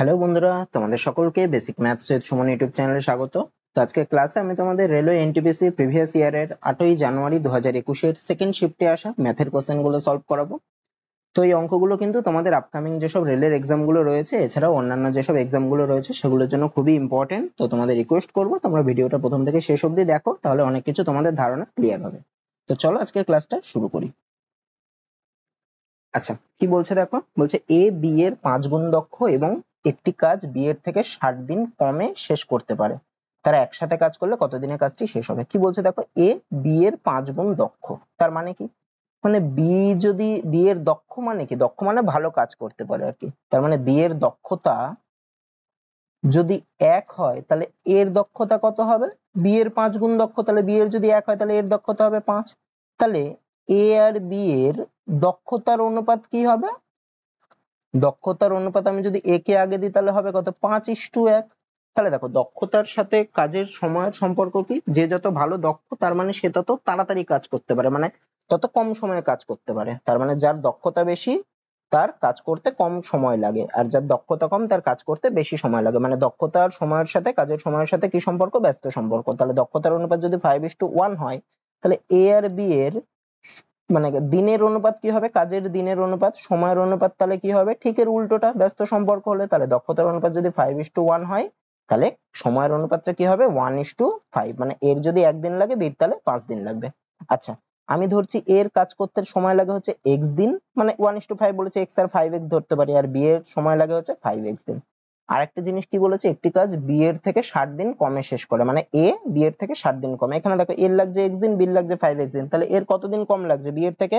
Hello বন্ধুরা, তোমাদের সকলকে basic maths with Suman YouTube চ্যানেলে স্বাগত। তো আজকে ক্লাসে আমি তোমাদের রেলওয়ে এনটিপিসি প্রিভিয়াস ইয়ারের 8ই জানুয়ারি 2021 সেকেন্ড শিফটে আসা ম্যাথের কোশ্চেনগুলো সলভ করাবো। তো এই অঙ্কগুলো কিন্তু তোমাদের আপকামিং যেসব রেলের এক্সামগুলো রয়েছে, এছাড়াও অন্যান্য যেসব এক্সামগুলো রয়েছে সেগুলোর জন্য খুবই ইম্পর্টেন্ট। তো তোমাদের রিকোয়েস্ট করবো তোমরা ভিডিওটা প্রথম থেকে শেষ অবধি দেখো, তাহলে অনেক কিছু তোমাদের ধারণা ক্লিয়ার হবে। তো চলো আজকের ক্লাসটা শুরু করি। আচ্ছা, কি বলছে দেখো, বলছে এ বি এর 5 গুণ দক্ষ এবং একটি কাজ বি এর থেকে 60 দিন কমে শেষ করতে পারে। তারা একসাথে কাজ করলে কতদিনে কাজটি শেষ হবে? কি বলছে দেখো, এ বি এর 5 গুণ দক্ষ, তার মানে কি? মানে বি যদি বি এর দক্ষ মানে কি? দক্ষ মানে ভালো কাজ করতে পারে আর কি। তার মানে বি এর দক্ষতা যদি 1 হয় তাহলে এর দক্ষতা কত হবে? বি এর 5 গুণ দক্ষ, তাহলে বি এর যদি 1 হয় তাহলে এর দক্ষতা হবে 5। তাহলে এ আর বি এর দক্ষতার অনুপাত কি হবে? দক্ষতার অনুপাত আমি যদি এ কে আগে দিই তাহলে হবে কত? 5:1। তাহলে দেখো, দক্ষতার সাথে কাজের সময়ের সম্পর্ক কি? যে যত ভালো দক্ষ তার মানে সে তত তাড়াতাড়ি কাজ করতে পারে, মানে তত কম সময়ে কাজ করতে পারে। তার মানে যার দক্ষতা বেশি তার কাজ করতে কম সময় লাগে, আর যার দক্ষতা কম তার কাজ করতে বেশি সময় লাগে। মানে দক্ষতার সময়ের সাথে কাজের সময়ের সাথে কি সম্পর্ক? ব্যস্ত সম্পর্ক। তাহলে দক্ষতার অনুপাত যদি 5:1 হয়, তাহলে এ আর বি এর মানে দিনের অনুপাত কি হবে? কাজের দিনের অনুপাত সময়ের অনুপাত, তাহলে কি হবে? ঠিক এর উল্টোটা, ব্যস্ত সম্পর্ক হলে। তাহলে দক্ষতার অনুপাত যদি 5:1 হয়, তাহলে সময়ের অনুপাতটা কি হবে? 1:5। মানে এর যদি 1 দিন লাগে, বির তাহলে 5 দিন লাগবে। আচ্ছা, আমি ধরছি এর কাজ করতে সময় লাগে হচ্ছে x দিন, মানে 1:5 বলেছে, x আর 5x ধরতে পারি, আর বি এর সময় লাগে হচ্ছে 5x দিন। আরেকটা জিনিস কি বলেছে, একটি কাজ বি এর থেকে 60 দিন কমে শেষ করে, মানে এ বি এর থেকে 60 দিন কমে। এখানে দেখো, এর লাগছে x দিন, বি এর লাগছে 5x দিন, তাহলে এর কতদিন কম লাগছে বি এর থেকে?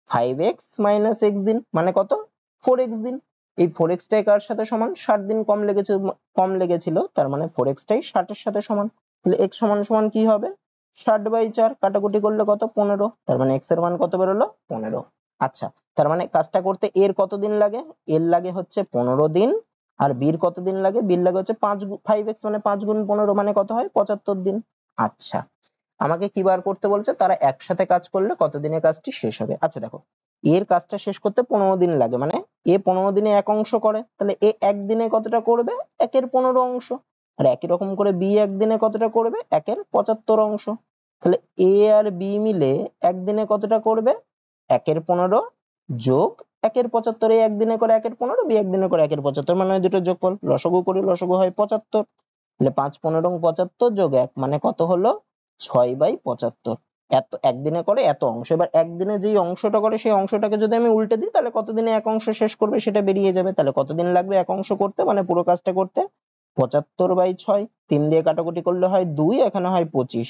5x মাইনাস x দিন, মানে কত? 4x দিন। এই 4x টাই কার সাথে সমান? 60 দিন কম লেগেছিল, তার মানে 4x টাই 60 এর সাথে সমান। তাহলে x সমান সমান কি হবে? 60/4, কাটাকুটি করলে কত? 15। তার মানে x এর মান কত বেরোলো? 15। আচ্ছা, তার মানে কাজটা করতে এর কতদিন লাগে? এর লাগে হচ্ছে 15 দিন। আর বির কতদিন লাগে? বির লাগে হচ্ছে 5x, মানে 5 গুণ 15, মানে কত হয়? 75 দিন। আচ্ছা, আমাকে কি বার করতে বলছে? তারা একসাথে কাজ করলে কতদিনে কাজটি শেষ হবে। আচ্ছা দেখো, এর কাজটা শেষ করতে 15 দিন লাগে, মানে এ 15 দিনে এক অংশ করে, তাহলে এ একদিনে কতটা করবে? 1/15 অংশ। আর একই রকম করে বি একদিনে কতটা করবে? 1/75 অংশ। তাহলে এ আর বি মিলে একদিনে কতটা করবে? 1/15 যোগ 1/75। এ একদিনে করে 1/15, বি একদিনে করে 1/75, মানে ওই দুটো যোগফল। লসাগু করি, লসাগু হয় 75। তাহলে 5×15 = 75 যোগ 1 মানে কত হলো? 6/75। এত একদিনে করে এত অংশ। এবার একদিনে যেই অংশটা করে সেই অংশটাকে যদি আমি উল্টে দিই, তাহলে কতদিনে এক অংশ শেষ করবে সেটা বেরিয়ে যাবে। তাহলে কতদিন লাগবে এক অংশ করতে, মানে পুরো কাজটা করতে? 75/6। 3 দিয়ে কাটাকুটি করলে হয় 2, এখানে হয় 25,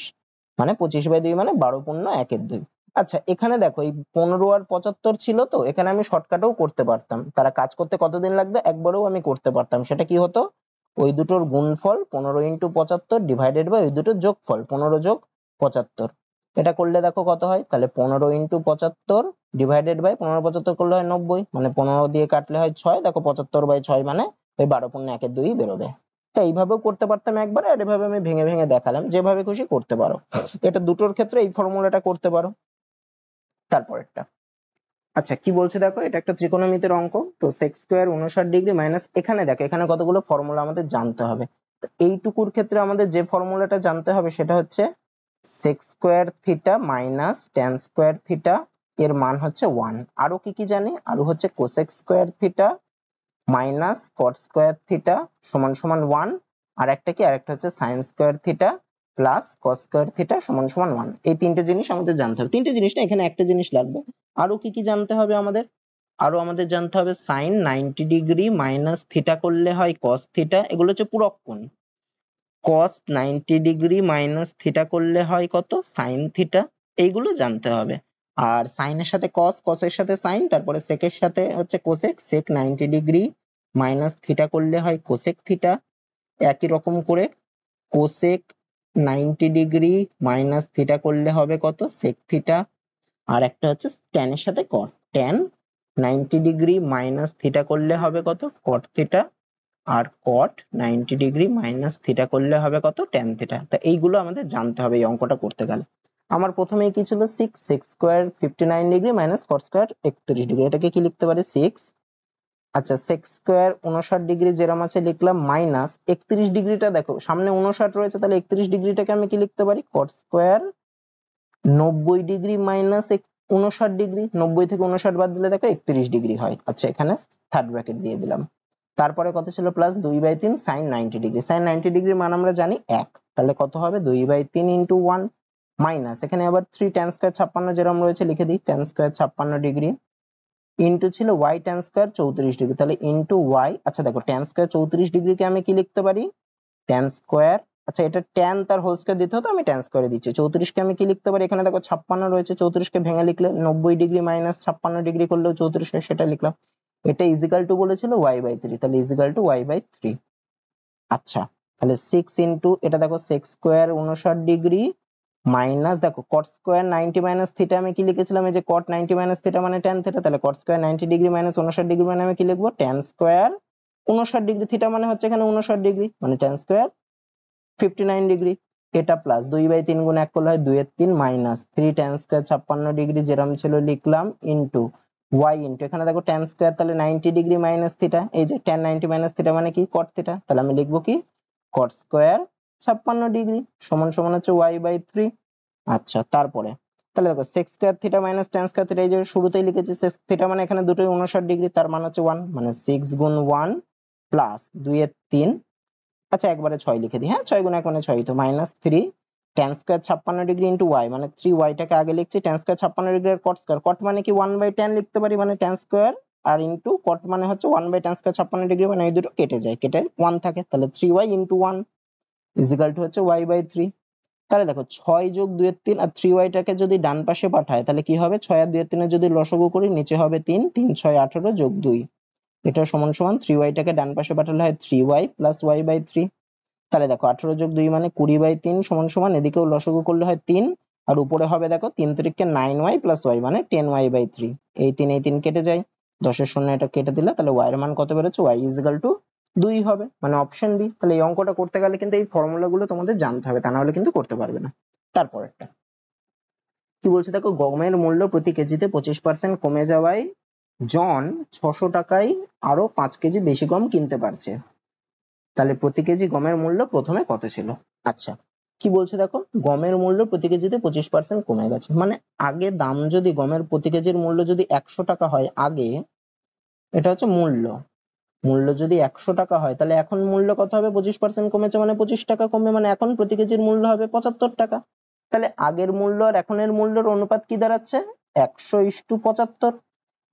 মানে 25/2 মানে 12×1=2। আচ্ছা, এখানে দেখো, এই 15 আর 75 ছিল, তো এখানে আমি শর্টকাটেও করতে পারতাম। তারা কাজ করতে কতদিন লাগবে একবারেও আমি করতে পারতাম। সেটা কি হতো? ওই দুটোর গুণফল 15×75 ডিভাইডেড বাই ওই দুটোর যোগফল 15 যোগ 75। এটা করলে দেখো কত হয়? তাহলে 15×75 ডিভাইডেড বাই 15×75 করলে হয় 90, মানে 15 দিয়ে কাটলে হয় 6। দেখো 75/6 মানে ওই 12×1=2 বেরোবে। তো এইভাবেও করতে পারতাম একবারে, আর এভাবে আমি ভেঙে ভেঙে দেখালাম, যেভাবে খুশি করতে পারো। এটা দুটোর ক্ষেত্রে এই ফর্মুলাটা করতে পারো। তারপরেরটা, আচ্ছা কি বলছে দেখো, এটা একটা ত্রিকোণমিতির অঙ্ক। তো sec স্কয়ার 59 ডিগ্রি মাইনাস, এখানে দেখো এখানে কতগুলো ফর্মুলা আমাদের জানতে হবে। তো এইটুকুর ক্ষেত্রে আমাদের যে ফর্মুলাটা জানতে হবে সেটা হচ্ছে sec square theta minus tan square theta, এর মান হচ্ছে 1। আরো কি কি জানি? আরো হচ্ছে cosec square theta minus cot square theta সমান সমান 1। আর একটা কি? আরেকটা হচ্ছে sin square theta plus cos square theta সমান সমান 1। এই তিনটে জিনিস আমাদের জানতে হবে। তিনটে জিনিস না, এখানে একটা জিনিস লাগবে। আরো কি কি জানতে হবে আমাদের? আরো আমাদের জানতে হবে sin 90 ডিগ্রি মাইনাস থিটা করলে হয় cos থিটা, এগুলো হচ্ছে পূরক কোণ। cos 90 ডিগ্রি মাইনাস থিটা করলে হয় কত? sin theta. এইগুলো জানতে হবে। আর sin এর সাথে cos, cos এর সাথে sin, তারপরে sec এর সাথে হচ্ছে cosec, sec 90 degree minus theta করলে হয় cosec থিটা। একই রকম করে cosec 90 ডিগ্রি মাইনাস থিটা করলে হবে কত? sec theta. আর একটা হচ্ছে tan এর সাথে cot, tan 90 degree minus theta করলে হবে কত? cot theta. আর cot 90 ডিগ্রি মাইনাস থিটা করলে হবে কত? tan theta. তা এইগুলো আমাদের জানতে হবে এই অঙ্কটা করতে গেলে। আমার প্রথমেই কি ছিল? 6 sec square 59 degree minus cot square 31 degree. এটাকে কি লিখতে পারি? 6 আচ্ছা sec স্কয়ার 59 ডিগ্রি যেরকম আছে লিখলাম মাইনাস 31 ডিগ্রিটা দেখো সামনে 59 রয়েছে, তাহলে 31 ডিগ্রিটাকে আমি কি লিখতে পারি cot square 90 degree minus 59 degree, 90 থেকে 59 বাদ দিলে দেখো 31 ডিগ্রি হয়। আচ্ছা এখানে থার্ড ব্র্যাকেট দিয়ে দিলাম। তারপরে কত ছিল প্লাস 2/3 sin 90 ডিগ্রি, sin 90 ডিগ্রির মান আমরা জানি 1, তাহলে কত হবে 2/3 ইনটু 1 মাইনাস এখানে আবার 3 tan স্কয়ার 56 যেরকম রয়েছে লিখে দিই tan স্কয়ার 56 ডিগ্রি ইনটু ছিল y tan স্কয়ার 34 ডিগ্রি, তাহলে ইনটু y। আচ্ছা দেখো tan স্কয়ার 34 ডিগ্রিকে আমি কি লিখতে পারি tan স্কয়ার, আচ্ছা এটা tan তার হোল স্কয়ার দিতে হতো, আমি tan স্কয়ারে দিচ্ছি। 34 কে আমি কি লিখতে পারি, এখানে দেখো 56 রয়েছে, 34 কে ভেঙে লিখলে 90 ডিগ্রি মাইনাস 56 ডিগ্রি করলেও 34 হয়, সেটা লিখলাম। এটা ইজিক্যাল টু বলেছিল y/3, তাহলে ইজিক্যাল টু y/3। আচ্ছা তাহলে 6 ইনটু এটা দেখো sec স্কয়ার 59 ডিগ্রি মাইনাস দেখো cot স্কয়ার 90 মাইনাস থিটা আমি কি লিখেছিলাম, এই যে cot 90 মাইনাস থিটা মানে tan থিটা, তাহলে cot square 90 degree minus 59 degree মানে আমি কি লিখবো tan স্কয়ার 59 ডিগ্রি, থিটা মানে হচ্ছে এখানে 59 ডিগ্রি মানে tan স্কয়ার 59 ডিগ্রি। এটা প্লাস 2/3 গুণ 1 করলে হয় 2/3 মাইনাস 3 tan স্কয়ার 56 ডিগ্রি যেরকম ছিল লিখলাম ইনটু y ইনটু এখানে দেখো tan স্কয়ার তাহলে 90 ডিগ্রি মাইনাস থিটা, এই যে tan 90 মাইনাস থিটা মানে কি cot থিটা, তাহলে আমি লিখবো কি cot স্কয়ার 56 ডিগ্রি সমান সমান হচ্ছে y/3। আচ্ছা তারপরে তাহলে দেখো sec square theta minus tan square theta, এই যে শুরুতেই লিখেছি sec থিটা মানে এখানে দুটোই 59 ডিগ্রি, তার মান হচ্ছে 1 মানে 6 গুণ 1 প্লাস 2/3, আচ্ছা একবারে 6 লিখে দিই, হ্যাঁ 6 গুণ 1 মানে 6, তো minus 3 tan square 56 degree into y মানে 3y টাকে আগে লিখছি, tan স্কয়ার 56 ডিগ্রি আর cot স্কয়ার, cot মানে কি 1/tan লিখতে পারি মানে tan স্কয়ার, আর ইনটু cot মানে হচ্ছে 1/tan স্কয়ার 56 ডিগ্রি মানে এই দুটো কেটে যায়, কেটে 1 থাকে, তাহলে 3y ইনটু 1 ইজিক্যাল টু হচ্ছে y/3। তাহলে দেখো 6 যোগ 2 এর 3 আর 3y টাকে যদি ডান পাশে পাঠায় তাহলে কি হবে 6 আর 2 এর 3 এর যদি লসাগু করি নিচে হবে 3, 3 6 18 যোগ 2, এটা সমান সমান 3y টাকে ডান পাশে পাঠালে হয় 3y প্লাস y/3। তাহলে দেখো 18 যোগ 2 মানে 20/3 সমান সমান এদিকেও লসাগু করলে হয় 3, আর উপরে হবে দেখো 3 3কে 9y প্লাস y মানে 10y/3, এই 3 এই 3 কেটে যায়, 10 এর শূন্য এটা কেটে দিলে তাহলে y এর মান কত বেরোচ্ছে y ইজিক্যাল টু 2 হবে, মানে অপশন বি। তাহলে এই অঙ্কটা করতে গেলে কিন্তু এই ফর্মুলা গুলো তোমাদের জানতে হবে, তা না হলে কিন্তু করতে পারবে না। তারপরেরটা কি বলছে দেখো, গমের মূল্য প্রতি কেজিতে 25% কমে যাওয়ায় জন 600 টাকায় আরো 5 কেজি বেশি গম কিনতে পারছে, তাহলে প্রতি কেজি গমের মূল্য প্রথমে কত ছিল। আচ্ছা কি বলছে দেখো, গমের মূল্য প্রতি কেজিতে 25% কমে গেছে, মানে আগে দাম যদি গমের প্রতি কেজির মূল্য যদি 100 টাকা হয় আগে, এটা হচ্ছে মূল্য, মূল্য যদি 100 টাকা হয় তাহলে এখন মূল্য কত হবে 25% কমেছে মানে 25 টাকা কমবে, মানে এখন প্রতি কেজির মূল্য হবে 75 টাকা। তাহলে আগের মূল্য আর এখনের মূল্যের অনুপাত কি দাঁড়াচ্ছে 100:75,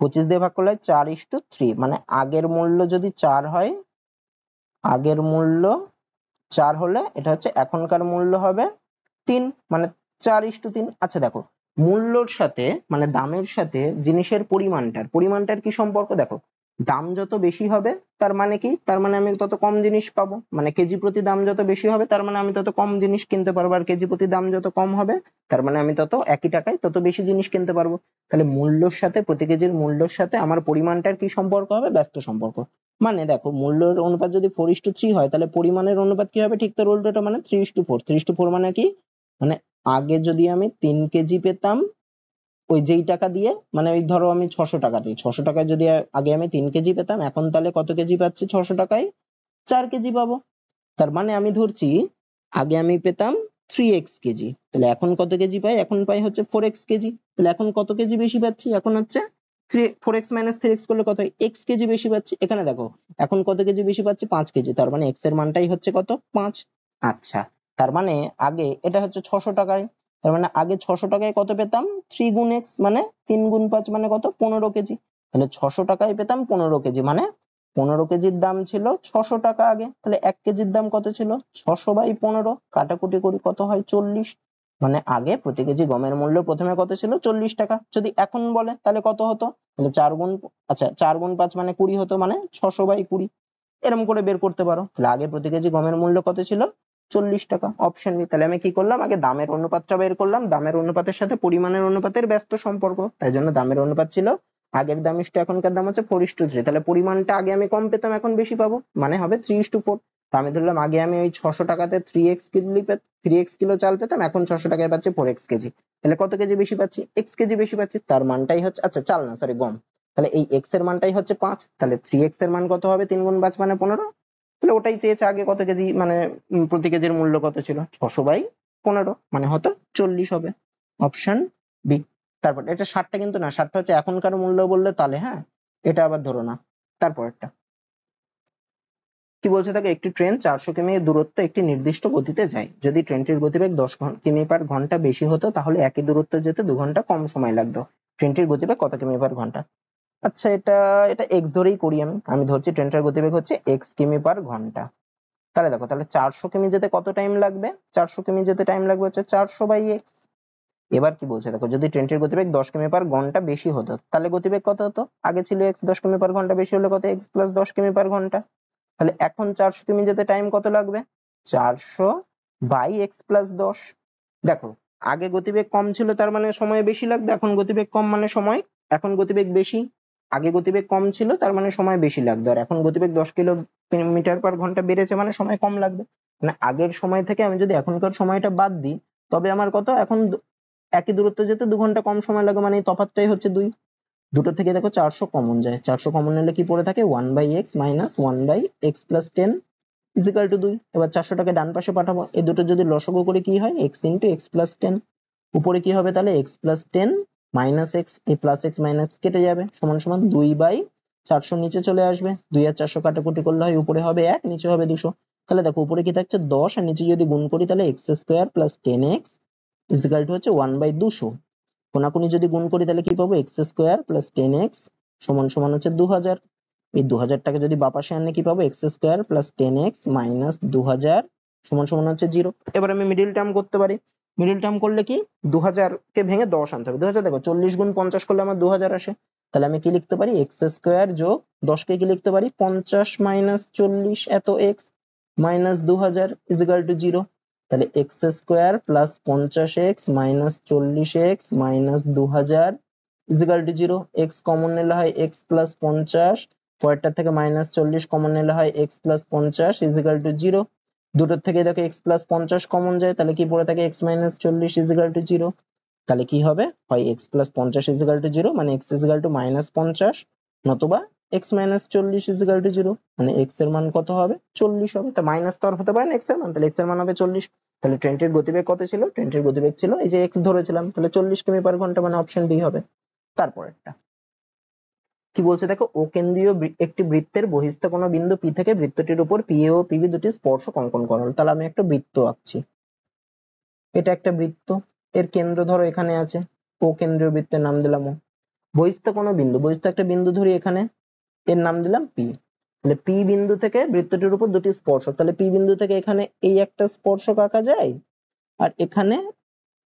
25 দিয়ে ভাগ করলে 4:3, মানে আগের মূল্য যদি 4 হয়, আগের মূল্য 4 হলে এটা হচ্ছে এখনকার মূল্য হবে 3, মানে 4:3। আচ্ছা দেখো মূল্যর সাথে মানে দামের সাথে জিনিসের পরিমাণটার কি সম্পর্ক দেখো, দাম যত বেশি হবে তার মানে কি, তার মানে আমি তত কম জিনিস পাবো, মানে কেজি প্রতি দাম যত বেশি হবে তার মানে আমি তত কম জিনিস কিনতে পারবো, আর কেজি প্রতি দাম যত কম হবে তার মানে আমি তত একই টাকায় তত বেশি জিনিস কিনতে পারবো। তাহলে মূল্যর সাথে প্রতি কেজির মূল্যর সাথে আমার পরিমাণটার কি সম্পর্ক হবে, ব্যস্ত সম্পর্ক। মানে দেখো মূল্যের অনুপাত যদি 4:3 হয় তাহলে পরিমাণের অনুপাত কি হবে ঠিক তার উল্টোটা, মানে 3:4, 3:4 মানে কি, মানে আগে যদি আমি 3 কেজি পেতাম ওই যেই টাকা দিয়ে, মানে ওই ধরো আমি 600 টাকা দিই, 600 টাকায় যদি আগে আমি 3 কেজি পেতাম এখন তাহলে কত কেজি পাচ্ছি 600 টাকায় 4 কেজি পাবো। তার মানে আমি ধরছি আগে আমি পেতাম 3x কেজি, তাহলে এখন কত কেজি পাই, এখন পাই হচ্ছে 4x কেজি, তাহলে এখন কত কেজি বেশি পাচ্ছি, এখন হচ্ছে 4x - 3x করলে কত হয় x কেজি বেশি পাচ্ছি। এখানে দেখো এখন কত কেজি বেশি পাচ্ছি 5 কেজি, তার মানে x এর মানটাই হচ্ছে কত 5। আচ্ছা তার মানে আগে এটা হচ্ছে 600 টাকায়, তার মানে আগে 600 টাকায় কত পেতাম 3 গুণ x মানে 3 গুণ 5 মানে কত 15 কেজি, তাহলে 600 টাকায় পেতাম 15 কেজি, মানে 15 কেজির দাম ছিল 600 টাকা আগে, তাহলে 1 কেজির দাম কত ছিল 600/15, কাটাকুটি করি কত হয় 40, মানে আগে প্রতি কেজি গমের মূল্য প্রথমে কত ছিল 40 টাকা, যদি এখন বলে তাহলে কত হতো, তাহলে 4 গুণ, আচ্ছা 4 গুণ 5 মানে 20 হতো, মানে 600/20 এরকম করে বের করতে পারো। তাহলে আগে প্রতি কেজি গমের মূল্য কত ছিল 40 টাকা, অপশন বি। তাহলে আমি কি করলাম আগে দামের অনুপাতটা বের করলাম, দামের অনুপাতের সাথে পরিমাণের অনুপাতের ব্যস্ত সম্পর্ক, তাই জন্য দামের অনুপাত ছিল আগের দাম ইস্টু এখনকার দাম হচ্ছে 4:3, তাহলে পরিমাণটা আগে আমি কম পেতাম এখন বেশি পাবো, মানে হবে 3:4। তো আমি ধরলাম আগে আমি ওই 600 টাকাতে 3x কিলো চাল পেতাম, এখন 600 টাকায় পাচ্ছি 4x কেজি, তাহলে কত কেজি বেশি পাচ্ছি x কেজি বেশি পাচ্ছি, তার মানটাই হচ্ছে, আচ্ছা চাল না সরি গম, তাহলে এই x এর মানটাই হচ্ছে 5, তাহলে 3x এর মান কত হবে? 3 গুণ 5 মানে 15। তাহলে ওটাই চেয়েছে আগে কত কেজি, মানে প্রতি কেজির মূল্য কত ছিল? 600/15 মানে হতো 40 হবে, অপশন বি। তারপর এটা 60টা কিন্তু না, 60টা হচ্ছে এখনকার মূল্য বললে তাহলে, হ্যাঁ এটা আবার ধরো না। তারপরটা কি বলছে দেখো, একটি ট্রেন 400 কিমি দূরত্ব একটি নির্দিষ্ট গতিতে যায়। যদি ট্রেনটির গতিবেগ 10 কিমি/ঘন্টা বেশি হতো তাহলে একই দূরত্ব যেতে 2 ঘন্টা কম সময় লাগতো। ট্রেনটির গতিবেগ কত কিমি/ঘন্টা? আচ্ছা এটা এটা এক্স ধরেই করি, আমি ধরছি ট্রেনটার গতিবেগ হচ্ছে এক্স কিমি/ঘন্টা। তাহলে দেখো, তাহলে 400 কিমি যেতে কত টাইম লাগবে? 400 কিমি যেতে টাইম লাগবে হচ্ছে 400/x। এবার কি বলছে দেখো, যদি ট্রেনটির গতিবেগ 10 কিমি/ঘন্টা বেশি হতো তাহলে গতিবেগ কত হতো? আগে ছিল x, 10 কিমি/ঘন্টা বেশি হলে কত? x plus 10 কিমি/ঘন্টা। তাহলে এখন 400 কিমি যেতে টাইম কত লাগবে? 400/x plus 10। দেখো আগে গতিবেগ কম ছিল তার মানে সময় বেশি লাগবে, এখন গতিবেগ কম মানে সময়, এখন গতিবেগ বেশি। আগে গতিবেগ কম ছিল তার মানে সময় বেশি লাগবে, আর এখন গতিবেগ 10 কিলোমিটার/ঘন্টা বেড়েছে মানে সময় কম লাগবে। মানে আগের সময় থেকে আমি যদি এখনকার সময়টা বাদ দিই তবে আমার কত এখন একই দূরত্ব যেতে 2 ঘন্টা কম সময় লাগে, মানে এই তফাৎটাই হচ্ছে 2। দুটো থেকে দেখো 400 কমন যায়, 400 কমন নিলে কি পড়ে থাকে? 1/x minus 1/x plus 10 is equal two 2। এবার 400টাকে ডান পাশে পাঠাবো, এই দুটো যদি লসাগু করে কি হয়? x into x plus 10। উপরে কি হবে তাহলে? x প্লাস 10 মাইনাস এক্স, এই প্লাস এক্স মাইনাস কেটে যাবে, সমান সমান 2/400 নিচে চলে আসবে। 2 আর 400 কাটাকুটি করলে হয় উপরে হবে 1, নিচে হবে 200। তাহলে দেখো উপরে কি থাকছে? 10, আর নিচে যদি গুণ করি তাহলে x square plus 10x is equal to হচ্ছে 1/200। কোনাকুনি যদি গুণ করি তাহলে কি পাবো? এক্স স্কোয়ার প্লাস 10x সমান সমান হচ্ছে 2000। এই 2000টাকে যদি বাপাশে আনলে কি পাবো? X square plus 10x minus 2000 সমান সমান হচ্ছে 0। এবার আমি মিডিল টার্ম করতে পারি। মিডিল টার্ম করলে কি? 2000কে ভেঙে 10 আনতে হবে। 2000 দেখো 40 গুণ 50 করলে আমার 2000 আসে। তাহলে আমি কি লিখতে পারি? এক্স স্কোয়ার যোগ 10কে কি লিখতে পারি? 50 মাইনাস 40 এত এক্স মাইনাস 2000 ইজিক্যাল টু 0। তাহলে x square plus 50x minus 40x minus 2000 is equal to 0। X common নিলে হয় এক্স প্লাস 50, পরেরটা থেকে মাইনাস 40 কমন নিলে হয় এক্স প্লাস 50 ইজিক্যাল টু 0। দুটোর থেকে দেখো এক্স প্লাস 50 কমন যায়, তাহলে কি পড়ে থাকে? X minus 40 is equal to 0। তাহলে কি হবে? হয় এক্স প্লাস 50 ইজিক্যাল টু 0 মানে এক্স ইজিক্যাল টু মাইনাস 50, নতুবা এক্স মাইনাস 40 ইজিক্যাল টু 0 মানে এক্স এর মান কত হবে? 40 হবে। তা মাইনাস তো আর হতে পারে না এক্স এর মান, তাহলে এক্স এর মান হবে 40। তাহলে ট্রেনটির গতিবেগ কত ছিল? ট্রেনটির গতিবেগ ছিল এই যে এক্স ধরেছিলাম, তাহলে 40 কিমি/ঘন্টা মানে অপশন ডি হবে। তারপরেরটা কি বলছে দেখো, ও কেন্দ্রীয় একটি বৃত্তের বহিস্থ কোনো বিন্দু পি থেকে বৃত্তটির উপর পি এ ও পিবি দুটি স্পর্শক অঙ্কন করা হলো। তাহলে আমি একটা বৃত্ত আঁকছি, এটা একটা বৃত্ত, এর কেন্দ্র ধরো এখানে আছে, ও কেন্দ্রীয় বৃত্তের নাম দিলাম ও। বহিস্থ কোনো বিন্দু, বহিস্থ একটা বিন্দু ধরি এখানে, এর নাম দিলাম পি। তাহলে পি বিন্দু থেকে বৃত্তটির উপর দুটি স্পর্শক, তাহলে পি বিন্দু থেকে এখানে এই একটা স্পর্শক আঁকা যায়, আর এখানে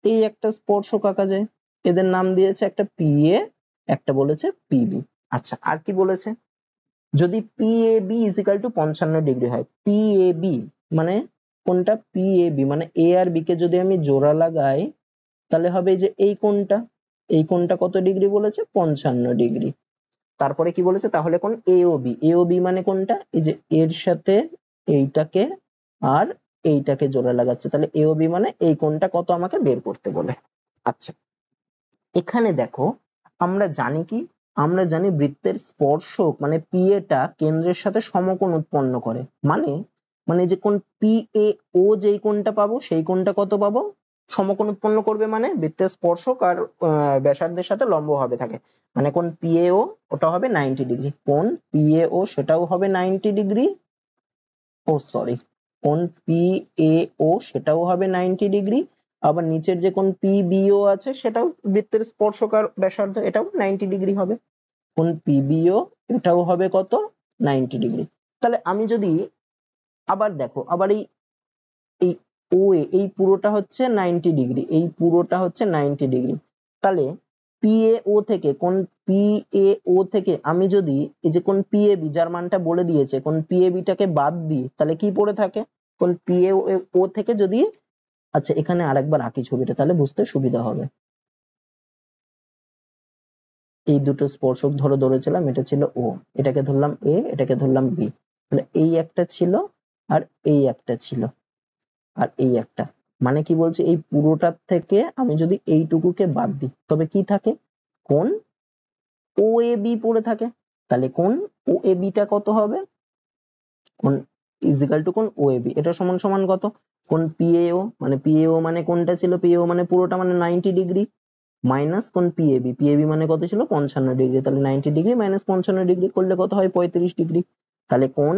এই একটা স্পর্শক আঁকা যায়। এদের নাম দিয়েছে একটা পি এ, একটা বলেছে পিবি। আচ্ছা আর কি বলেছে? যদি P A B is equal to 55 degree হয়, পি এ বি মানে কোনটা? পি এ বি মানে এ আর বি কে যদি আমি জোড়া লাগাই তাহলে হবে যে এই কোণটা, এই কোণটা কত ডিগ্রি বলেছে? 55 ডিগ্রি। তারপরে কি বলেছে? তাহলে কোন এও বি, এও বি মানে কোনটা? এই যে এর সাথে এইটাকে আর এইটাকে জোড়া লাগাচ্ছে, তাহলে এও বি মানে এই কোণটা কত আমাকে বের করতে বলে। আচ্ছা এখানে দেখো আমরা জানি কি? আমরা জানি বৃত্তের স্পর্শক মানে পি এ টা কেন্দ্রের সাথে সমকোণ উৎপন্ন করে, মানে মানে যে কোণ পি এ ও যেই কোণটা পাবো সেই কোণটা কত পাবো? সমকোণ উৎপন্ন করবে, মানে বৃত্তের স্পর্শক আর ব্যাসার্ধের সাথে লম্বভাবে থাকে, মানে কোণ পি এ ও ওটা হবে 90 ডিগ্রি, কোণ পি এ ও সেটাও হবে 90 ডিগ্রি, ও সরি কোণ পি এ ও সেটাও হবে 90 ডিগ্রি। আবার নিচের যে কোণ পি বি ও আছে সেটাও বৃত্তের স্পর্শক আর ব্যাসার্ধ, এটাও 90 ডিগ্রি হবে। কোণ পি বি ও এটাও হবে কত? 90 ডিগ্রি। তাহলে আমি যদি আবার দেখো, আবার এই এই ও এ এই পুরোটা হচ্ছে 90 ডিগ্রি, এই পুরোটা হচ্ছে 90 ডিগ্রি। তাহলে পি এ ও থেকে কোণ পি এ ও থেকে আমি যদি এই যে কোণ পি এ বি যার মানটা বলে দিয়েছে, কোণ পি এ বি টাকে বাদ দিই তাহলে কি পড়ে থাকে? কোণ পি এ ও থেকে যদি, আচ্ছা এখানে আরেকবার আঁকি ছবিটা তাহলে বুঝতে সুবিধা হবে। এই দুটো স্পর্শক ধরো ধরেছিলাম, এটা ছিল ও, এটাকে ধরলাম এ, এটাকে ধরলাম বি। তাহলে এই একটা ছিল আর এই একটা ছিল আর এই একটা, মানে কি বলছে? এই পুরোটার থেকে আমি যদি এইটুকুকে বাদ দিই তবে কি থাকে? কোণ ও এ বি পড়ে থাকে, তাহলে কোণ ও এ বিটা কত হবে, কোণ ইজিক্যাল টু কোণ ও এ বি, এটা সমান সমান কত, কোণ পিএও, মানে পিএও মানে কোনটা ছিল, পিএও মানে পুরোটা মানে 90 ডিগ্রি, মাইনাস কোণ পিএবি, পিএবি মানে কত ছিল 55 ডিগ্রি, তাহলে 90 ডিগ্রি মাইনাস 55 ডিগ্রি করলে কত হয় 35 ডিগ্রি, তাহলে কোণ